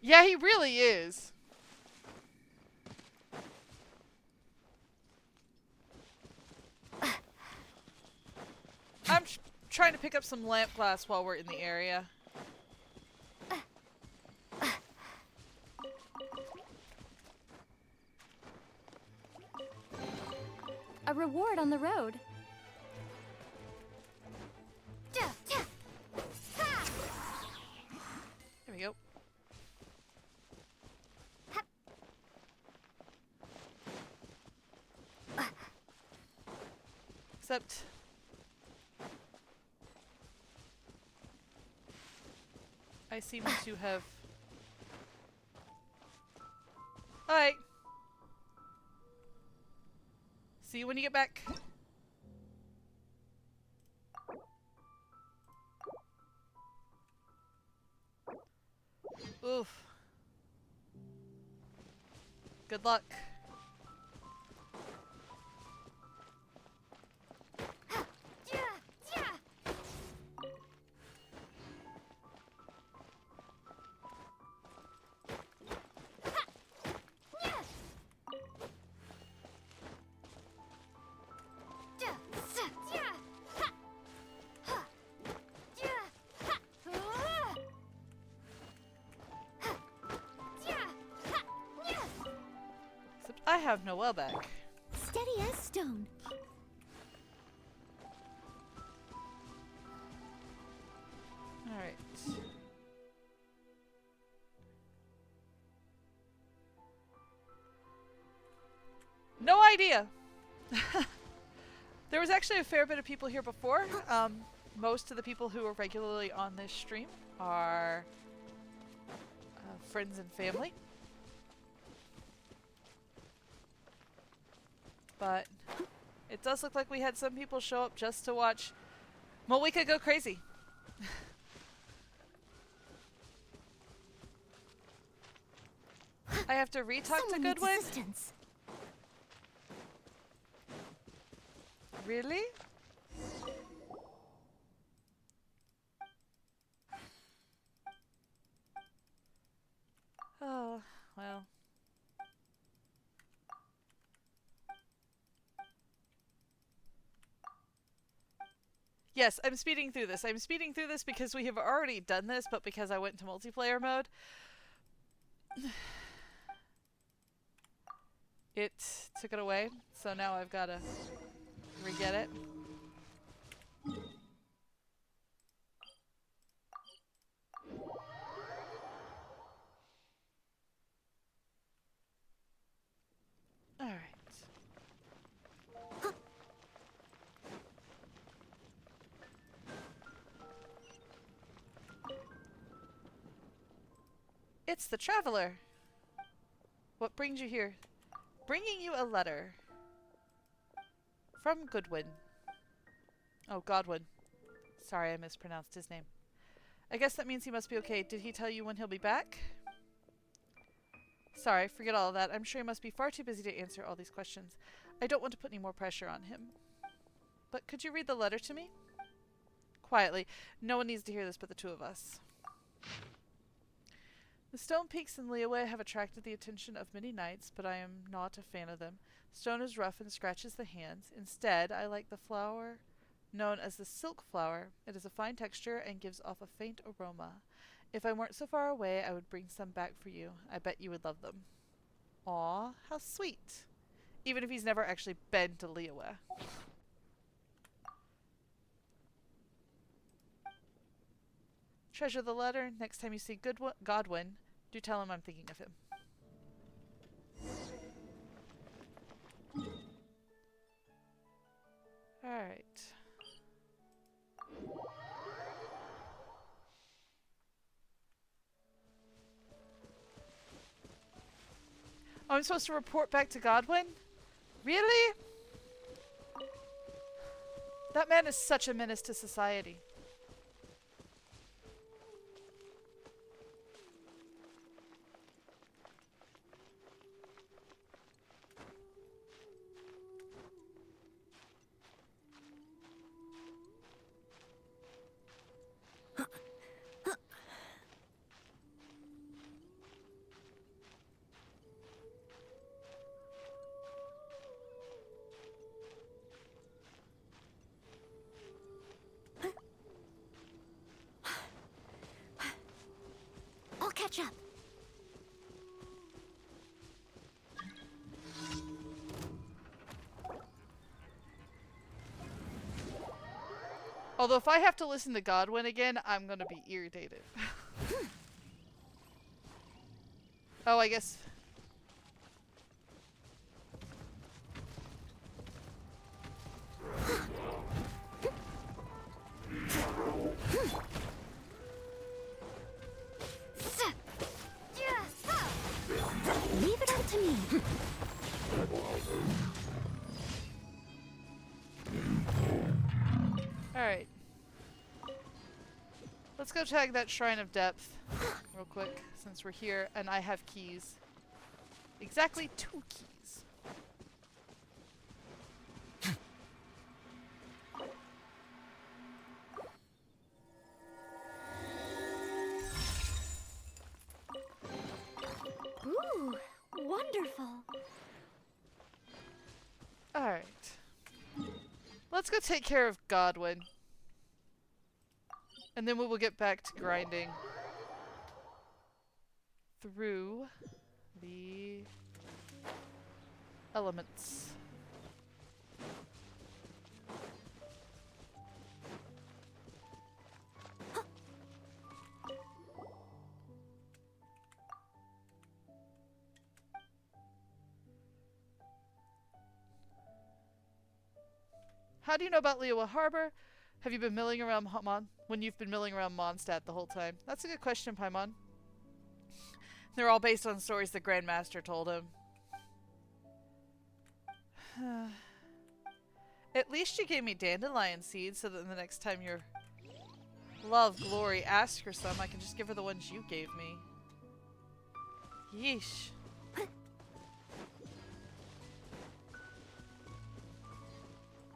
S2: Yeah, he really is. I'm trying to pick up some lamp glass while we're in the area.
S5: A reward on the road.
S2: There we go. Except I seem to have... Alright. See you when you get back. Oof. Good luck. Except I have Noelle back.
S4: Steady as stone.
S2: Alright. No idea! There was actually a fair bit of people here before. Most of the people who are regularly on this stream are friends and family. But it does look like we had some people show up just to watch Malwika go crazy. I have to re-talk to
S4: Someone needs
S2: Goodwin?
S4: assistance.
S2: Really? Oh, well. Yes, I'm speeding through this. I'm speeding through this because we have already done this, but because I went to multiplayer mode, it took it away. So now I've got to re-get it. All right. It's the traveler. What brings you here? Bringing you a letter. From Goodwin. Oh, Godwin. Sorry, I mispronounced his name. I guess that means he must be okay. Did he tell you when he'll be back? Sorry, forget all of that. I'm sure he must be far too busy to answer all these questions. I don't want to put any more pressure on him. But could you read the letter to me? Quietly. No one needs to hear this but the two of us. The stone peaks in Liyue have attracted the attention of many knights, but I am not a fan of them. Stone is rough and scratches the hands. Instead, I like the flower known as the silk flower. It has a fine texture and gives off a faint aroma. If I weren't so far away, I would bring some back for you. I bet you would love them. Aw, how sweet. Even if he's never actually been to Liyue. Treasure the letter. Next time you see Godwin, do tell him I'm thinking of him. Alright. Oh, I'm supposed to report back to Godwin? Really? That man is such a menace to society.
S4: I'll catch up.
S2: Although if I have to listen to Godwin again, I'm gonna be irritated. Oh, I guess...
S4: Leave it up to me.
S2: Alright. Let's go tag that Shrine of Depth real quick, since we're here, and I have keys. Exactly 2 keys.
S4: Ooh, wonderful.
S2: Alright. Let's go take care of Godwin. And then we will get back to grinding through the elements. How do you know about Liyue Harbor? Have you been milling around when you've been milling around Mondstadt the whole time? That's a good question, Paimon. They're all based on stories the Grandmaster told him. At least you gave me dandelion seeds so that the next time your love, Glory, asks for some, I can just give her the ones you gave me. Yeesh.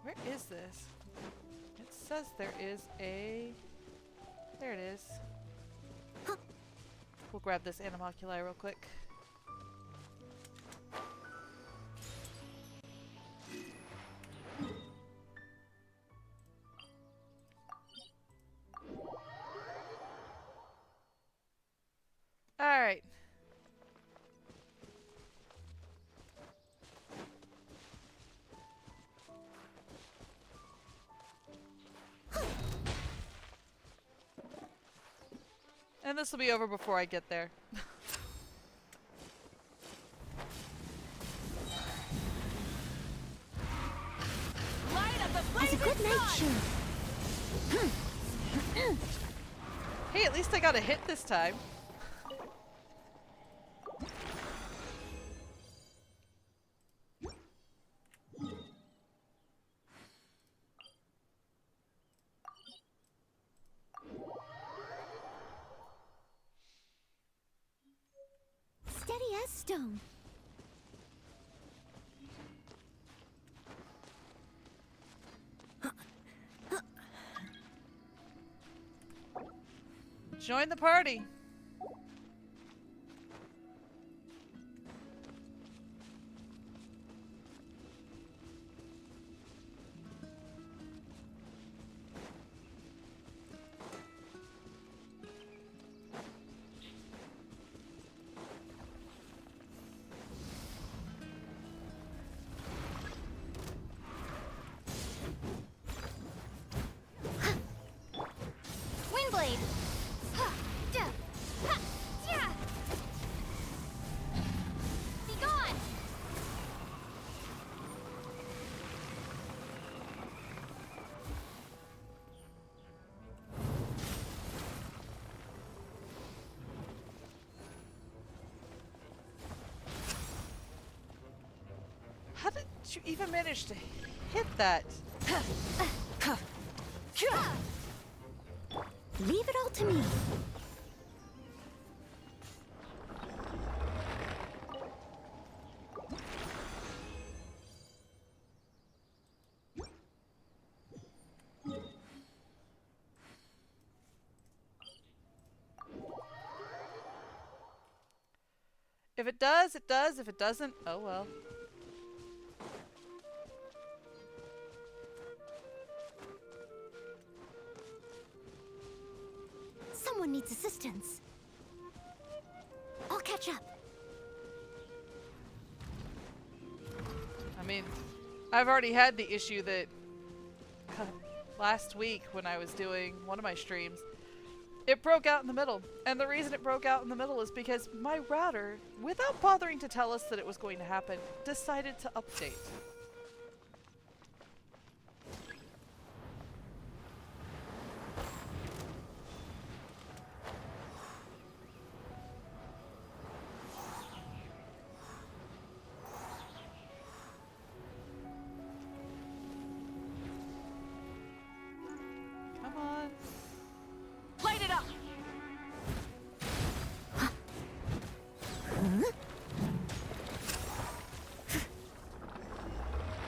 S2: Where is this? It says there is a... There it is. We'll grab this animalculi real quick. Alright. And this will be over before I get there.
S4: As a good night shoe.
S2: Hey, at least I got a hit this time.
S4: Steady as stone.
S2: Join the party.
S4: Windblade. Ha, duh, ha, yeah. Be gone.
S2: How did you even manage to hit that?
S4: Leave it all to me.
S2: If it does, it does. If it doesn't, oh well.
S4: Someone needs assistance. I'll catch up.
S2: I mean, I've already had the issue that last week when I was doing one of my streams, it broke out in the middle. And the reason it broke out in the middle is because my router, without bothering to tell us that it was going to happen, decided to update. Come on.
S7: Light it up!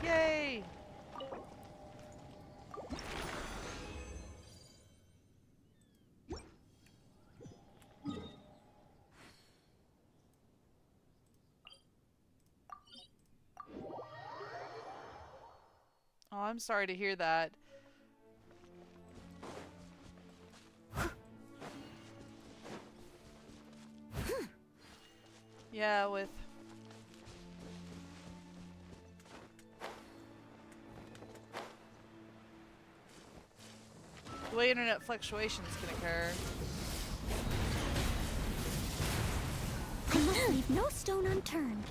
S2: Yay! Oh, I'm sorry to hear that. Yeah, with the way internet fluctuations can occur.
S4: I must leave no stone unturned.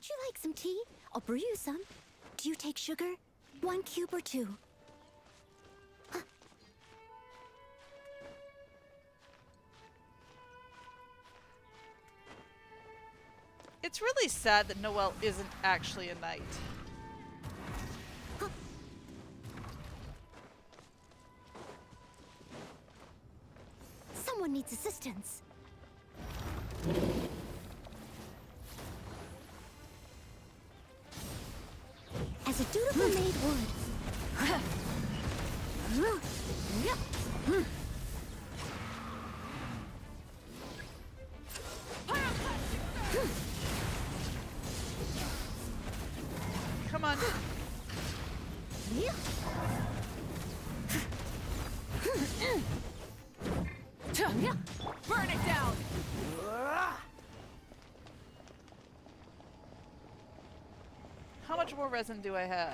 S4: Would you like some tea? I'll brew you some. Do you take sugar? 1 cube or 2?
S2: It's really sad that Noelle isn't actually a knight.
S4: Someone needs assistance. As a dutiful maid would.
S2: Come on.
S7: Burn it down!
S2: How much more resin do I have?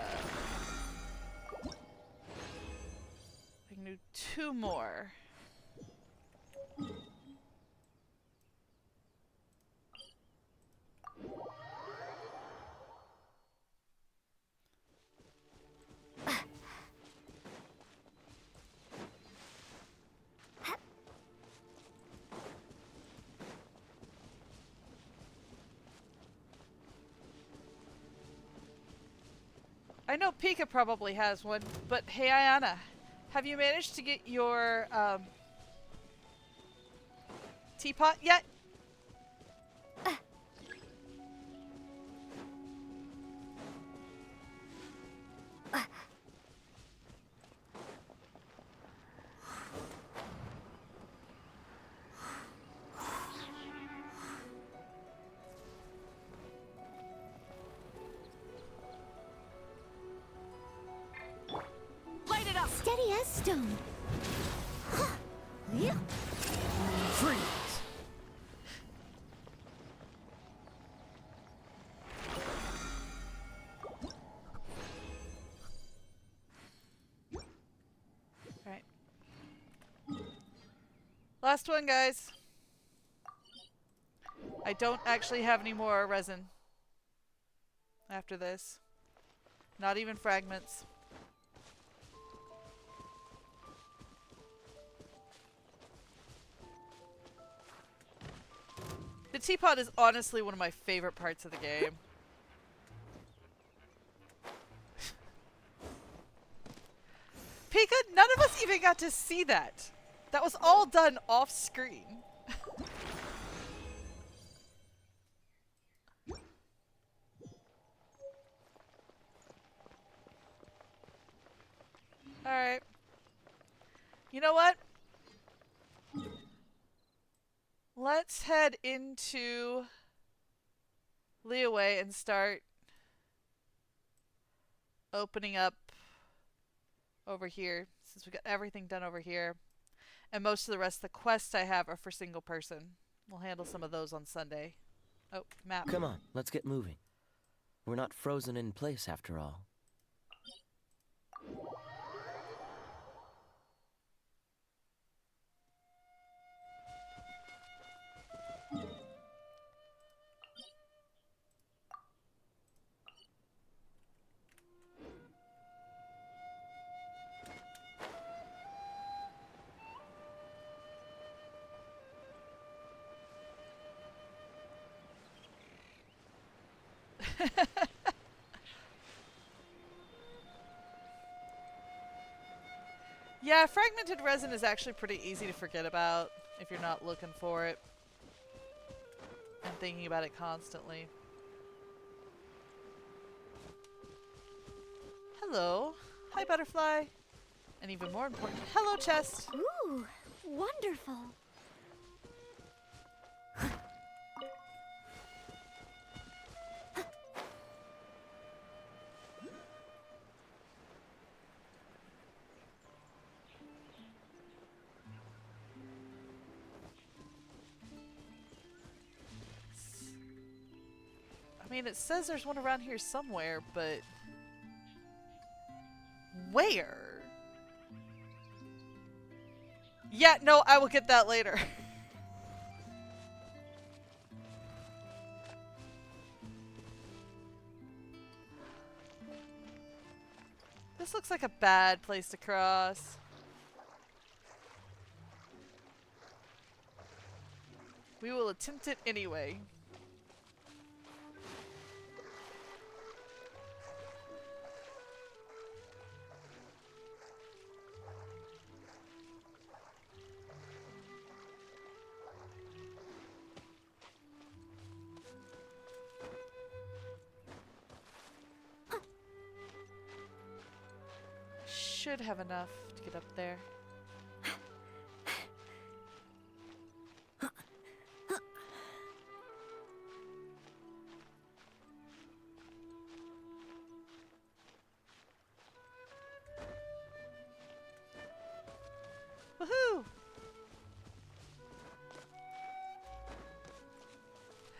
S2: I can do 2 more. I know Pika probably has one, but hey Ayana, have you managed to get your teapot yet?
S7: Light it up!
S4: Steady as stone.
S6: Freeze!
S2: Alright. Last one, guys. I don't actually have any more resin after this. Not even fragments. The teapot is honestly one of my favorite parts of the game. Pika, none of us even got to see that. That was all done off screen. Alright. You know what? Let's head into Liyue and start opening up over here, since we got everything done over here. And most of the rest of the quests I have are for single person. We'll handle some of those on Sunday. Oh, map.
S8: Come on, let's get moving. We're not frozen in place after all.
S2: Yeah, fragmented resin is actually pretty easy to forget about if you're not looking for it and thinking about it constantly. Hello. Hi, butterfly. And even more important, hello, chest.
S4: Ooh, wonderful.
S2: I mean, it says there's one around here somewhere, but where? Yeah, no, I will get that later. This looks like a bad place to cross. We will attempt it anyway. Should have enough to get up there. Woohoo!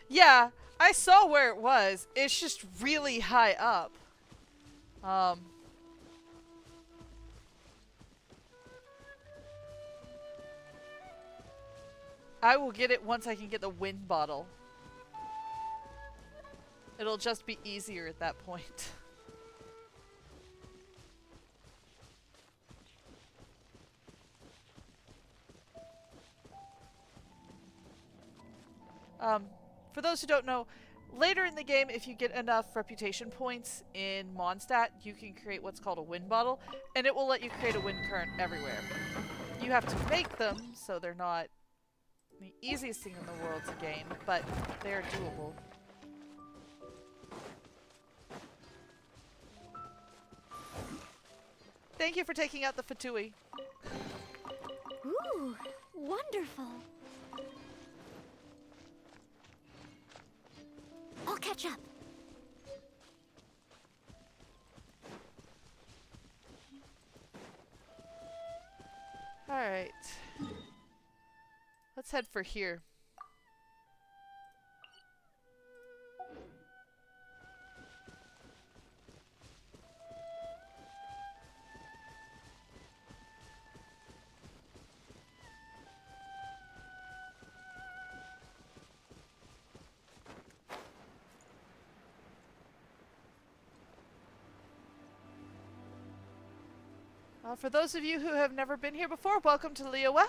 S2: Yeah, I saw where it was. It's just really high up. I will get it once I can get the wind bottle. It'll just be easier at that point. For those who don't know, later in the game, if you get enough reputation points in Mondstadt, you can create what's called a wind bottle, and it will let you create a wind current everywhere. You have to make them, so they're not the easiest thing in the world to gain, but they're doable. Thank you for taking out the Fatui.
S4: Ooh, wonderful. I'll catch up.
S2: Alright. Let's head for here. For those of you who have never been here before, welcome to Liyue.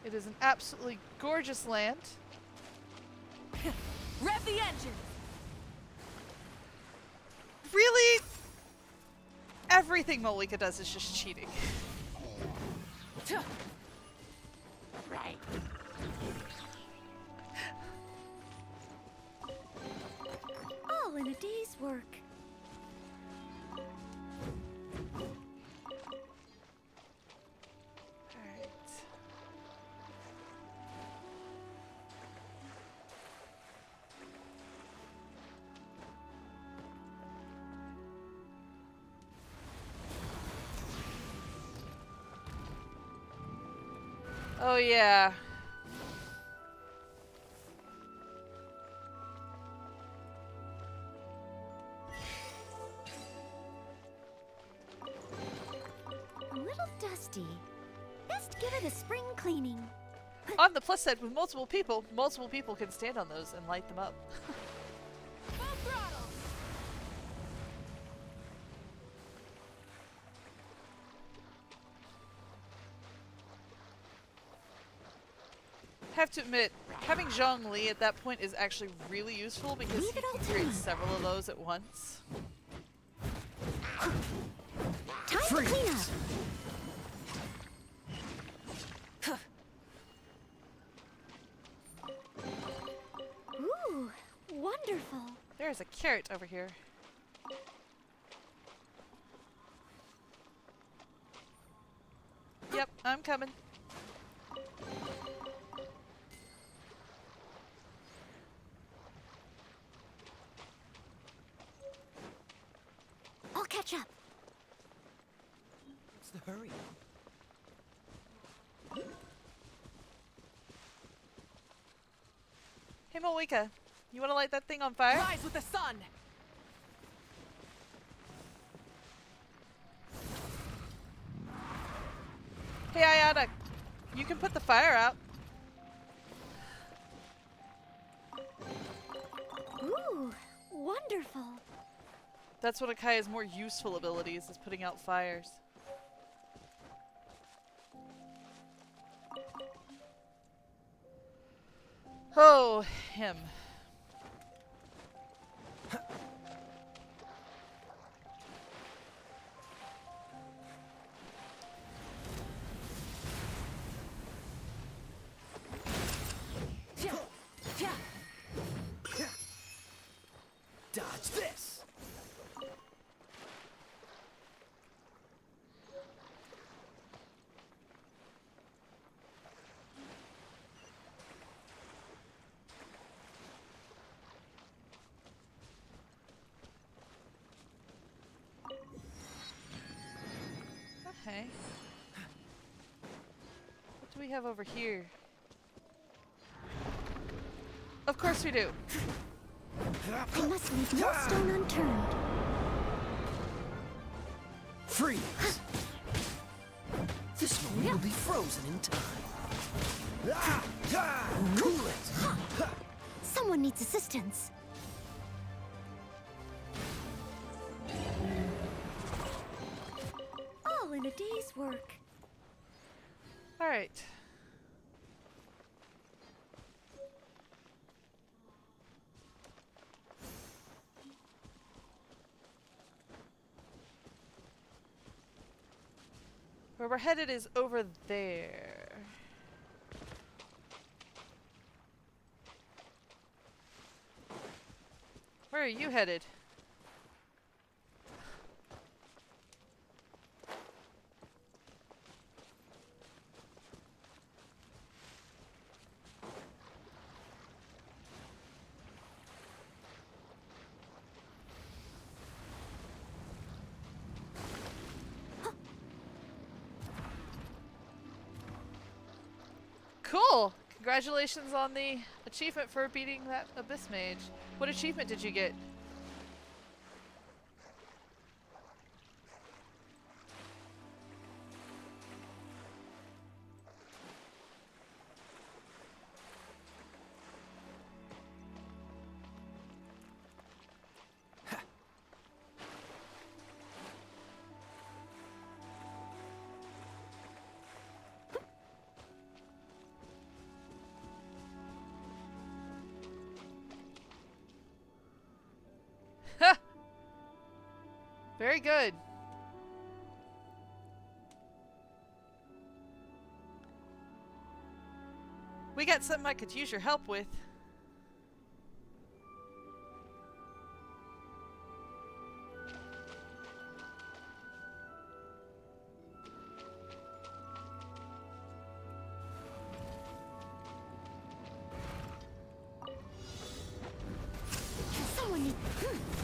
S2: It is an absolutely gorgeous land.
S7: Rev the engine!
S2: Really? Everything Molika does is just cheating.
S4: Right. All in a day's work.
S2: Alright. Oh yeah.
S4: A little dusty. Best give it a spring cleaning.
S2: On the plus side, with multiple people can stand on those and light them up. Have to admit, having Zhongli at that point is actually really useful because
S4: Leave
S2: he
S4: it all
S2: can
S4: to
S2: create
S4: me.
S2: several of those at once.
S4: Time to clean up. Ooh, wonderful.
S2: There's a carrot over here. Yep, I'm coming.
S4: I'll catch up.
S8: What's the hurry?
S2: Hey Molika, you want to light that thing on fire?
S7: Rise with the sun!
S2: Hey Ayana, you can put the fire out.
S4: Ooh, wonderful.
S2: That's one of Kaya's more useful abilities, is putting out fires. Oh, him.
S8: Dodge this!
S2: Okay. What do we have over here? Of course we do.
S4: I must leave no stone unturned.
S8: Freeze! This moment will be frozen in time. Cool it!
S4: Someone needs assistance. All in a day's work.
S2: All right. Where we're headed is over there. Where are you headed? Cool! Congratulations on the achievement for beating that Abyss Mage. What achievement did you get? Very good. We got something I could use your help with.
S4: Someone needs...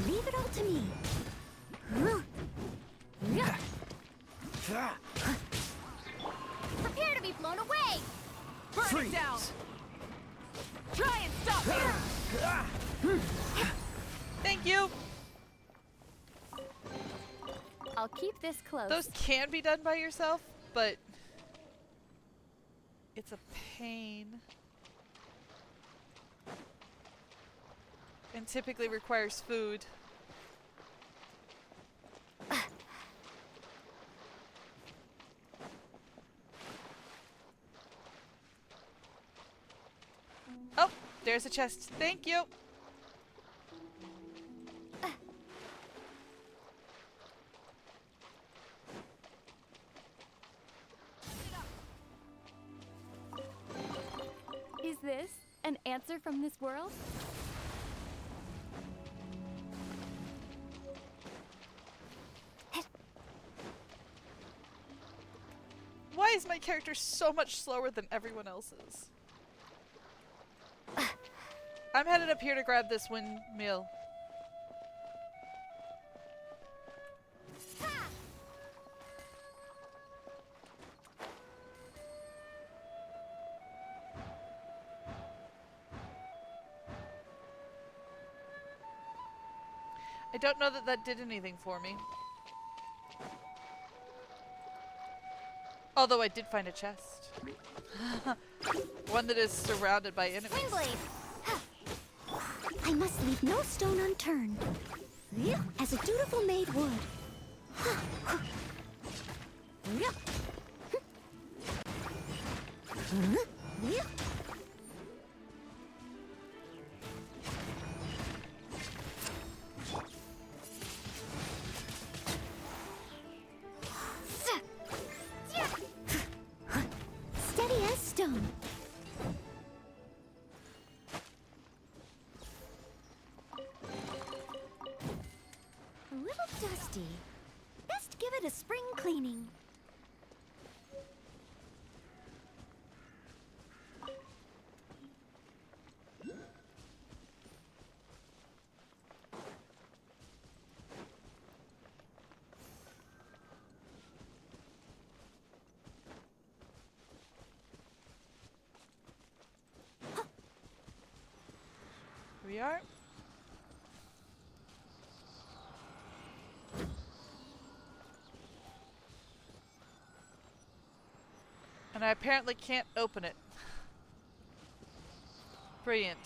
S4: Leave it all to me. Prepare to be blown away!
S7: Burn it down! Try and stop it!
S2: Thank you!
S5: I'll keep this close.
S2: Those can be done by yourself, but it's a pain. And typically requires food. Oh, there's a chest. Thank you.
S5: Is this an answer from this world?
S2: Why is my character so much slower than everyone else's? I'm headed up here to grab this windmill. I don't know that that did anything for me. Although I did find a chest. One that is surrounded by enemies.
S4: Windblade! I must leave no stone unturned, as a dutiful maid would. Steady as stone. A little dusty. Best give it a spring cleaning.
S2: Here we are. And I apparently can't open it. Brilliant.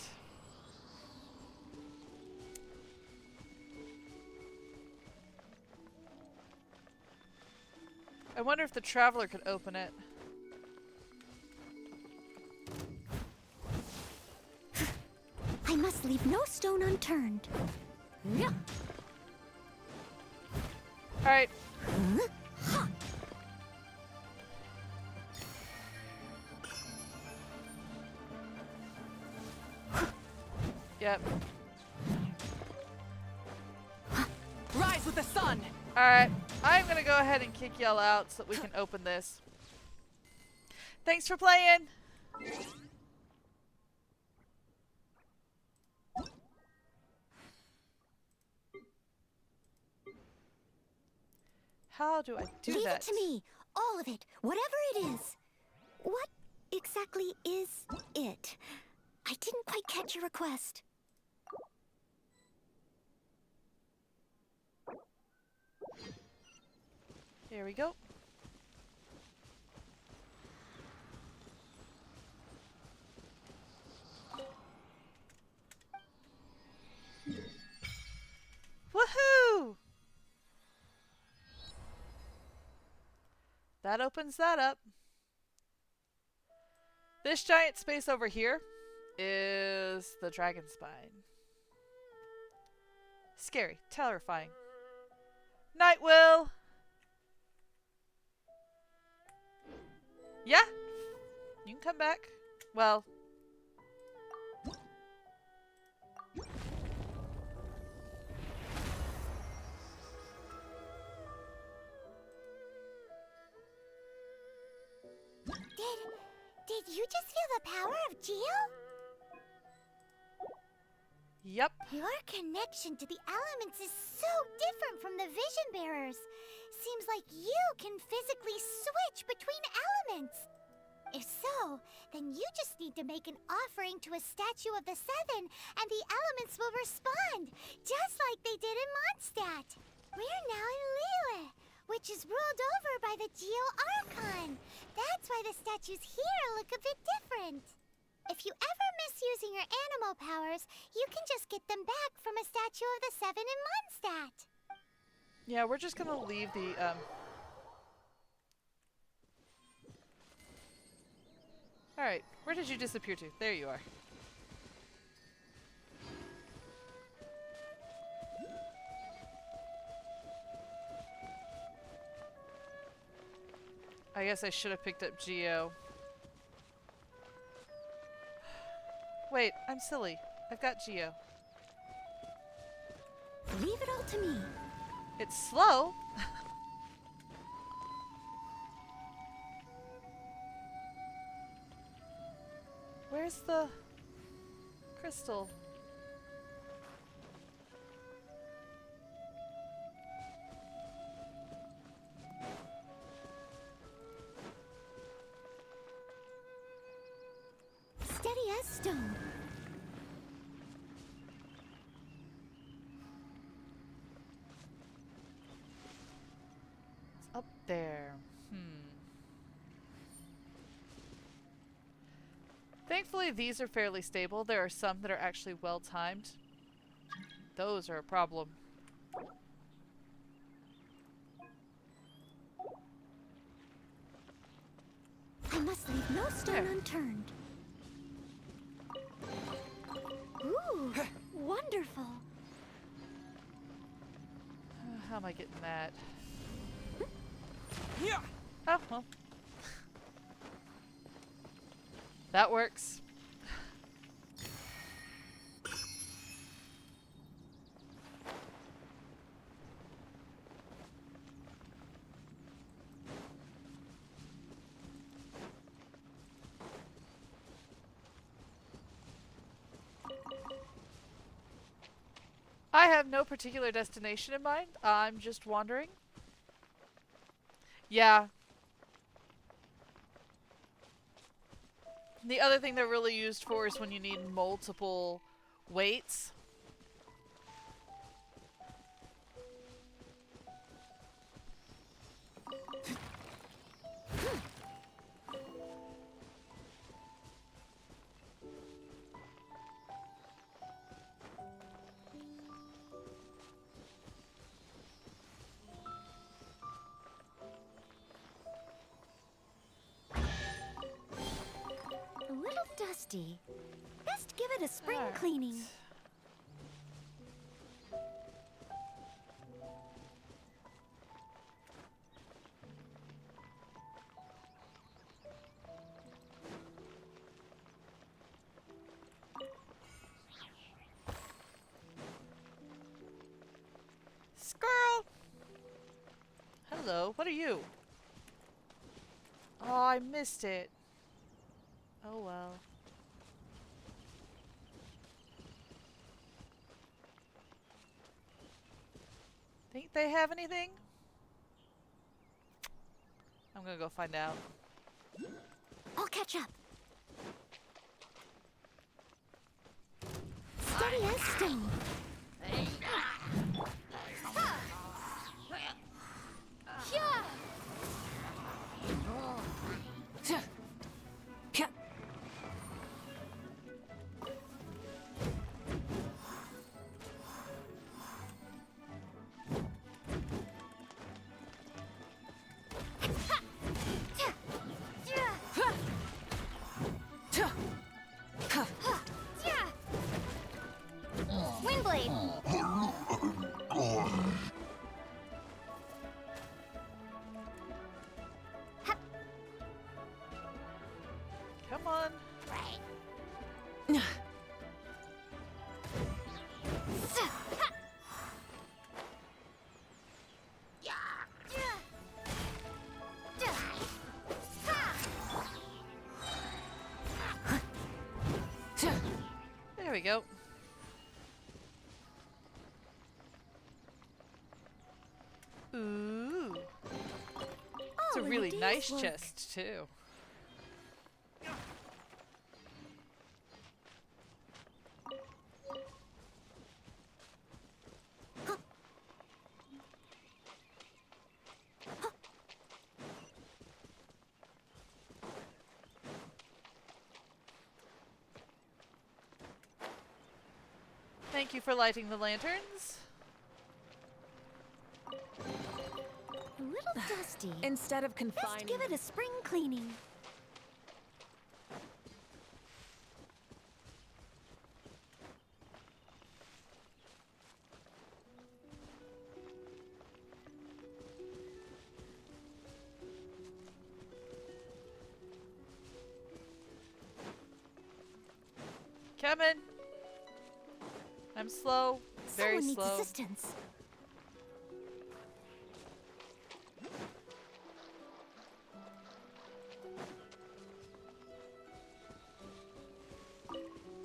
S2: I wonder if the traveler could open it.
S4: I must leave no stone unturned.
S2: Alright. Yep.
S7: Rise with the sun!
S2: Alright. I'm gonna go ahead and kick y'all out so that we can open this. Thanks for playing! How do I do
S4: Leave
S2: that?
S4: it to me. All of it. Whatever it is. What exactly is it? I didn't quite catch your request.
S2: Here we go. Woohoo! That opens that up. This giant space over here is the dragon spine. Scary, terrifying. Night, Will! Yeah, you can come back. Well,
S4: Did you just feel the power of Geo?
S2: yep.
S4: Your connection to the elements is so different from the vision bearers. Seems like you can physically switch between elements. If so, then you just need to make an offering to a statue of the Seven, and the elements will respond, just like they did in Mondstadt. We're now in Liyue, which is ruled over by the Geo Archon. That's why the statues here look a bit different. If you ever miss using your animal powers, you can just get them back from a statue of the Seven in Mondstadt.
S2: Yeah, we're just gonna leave the, Alright, where did you disappear to? There you are. I guess I should have picked up Geo. Wait, I'm silly. I've got Geo.
S4: Leave it all to me.
S2: It's slow. Where's the crystal?
S4: Steady as stone.
S2: It's up there. Thankfully, these are fairly stable. There are some that are actually well timed. Those are a problem.
S4: I must leave no stone unturned. Ooh, wonderful.
S2: How am I getting that?
S8: Yeah.
S2: Oh, well. That works. I have no particular destination in mind. I'm just wandering. Yeah. The other thing they're really used for is when you need multiple weights.
S4: A little dusty. Best give it a spring
S2: Alright.
S4: cleaning.
S2: Squirrel! Hello, what are you? Oh, I missed it. Oh well. Think they have anything? I'm gonna go find out.
S4: I'll catch up. Steady as stone. Yeah. Windblade.
S2: Come on. There we go. Ooh. It's a
S4: and
S2: really
S4: day's
S2: nice
S4: work.
S2: chest, too. Thank you for lighting the lanterns.
S4: A little dusty.
S7: Instead of
S4: Best
S7: confining
S4: give it a spring cleaning.
S2: Coming. I'm slow. Very
S4: Someone needs
S2: slow.
S4: assistance.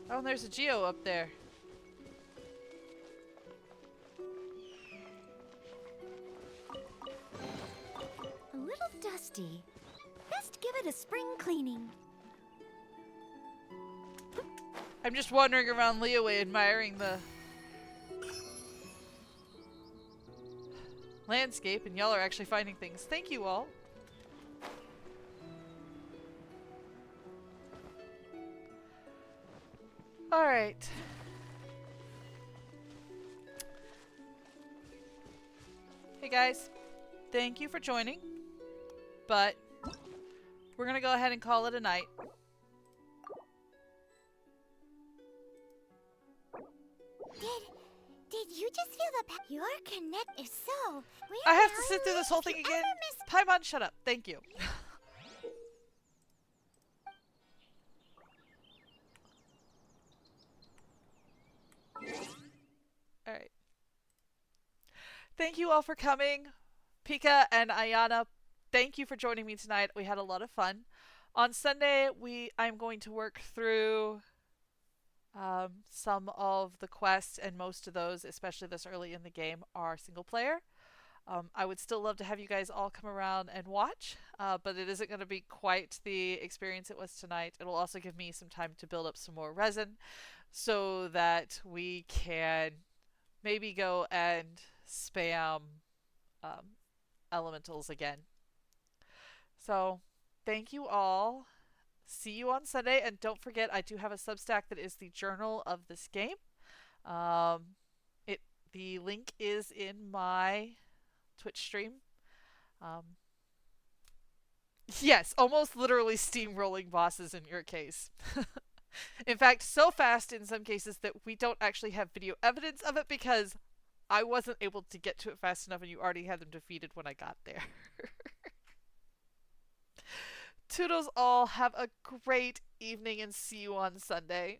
S2: Oh, and there's a Geo up there.
S4: A little dusty. Best give it a spring cleaning.
S2: I'm just wandering around Leeway admiring the landscape, and y'all are actually finding things. Thank you all. Alright. Hey guys, thank you for joining, but we're gonna go ahead and call it a night.
S4: Did you just feel the your connect? If so,
S2: I have to sit through this whole thing again? Paimon, shut up. Thank you. Alright. Thank you all for coming. Pika and Ayana, thank you for joining me tonight. We had a lot of fun. On Sunday, I'm going to work through some of the quests, and most of those, especially this early in the game, are single player. I would still love to have you guys all come around and watch, but it isn't going to be quite the experience it was tonight. It'll also give me some time to build up some more resin so that we can maybe go and spam elementals again. So, thank you all. See you on Sunday, and don't forget, I do have a Substack that is the journal of this game. The link is in my Twitch stream. Yes, almost literally steamrolling bosses in your case. In fact, so fast in some cases that we don't actually have video evidence of it because I wasn't able to get to it fast enough and you already had them defeated when I got there. Toodles all, have a great evening and see you on Sunday.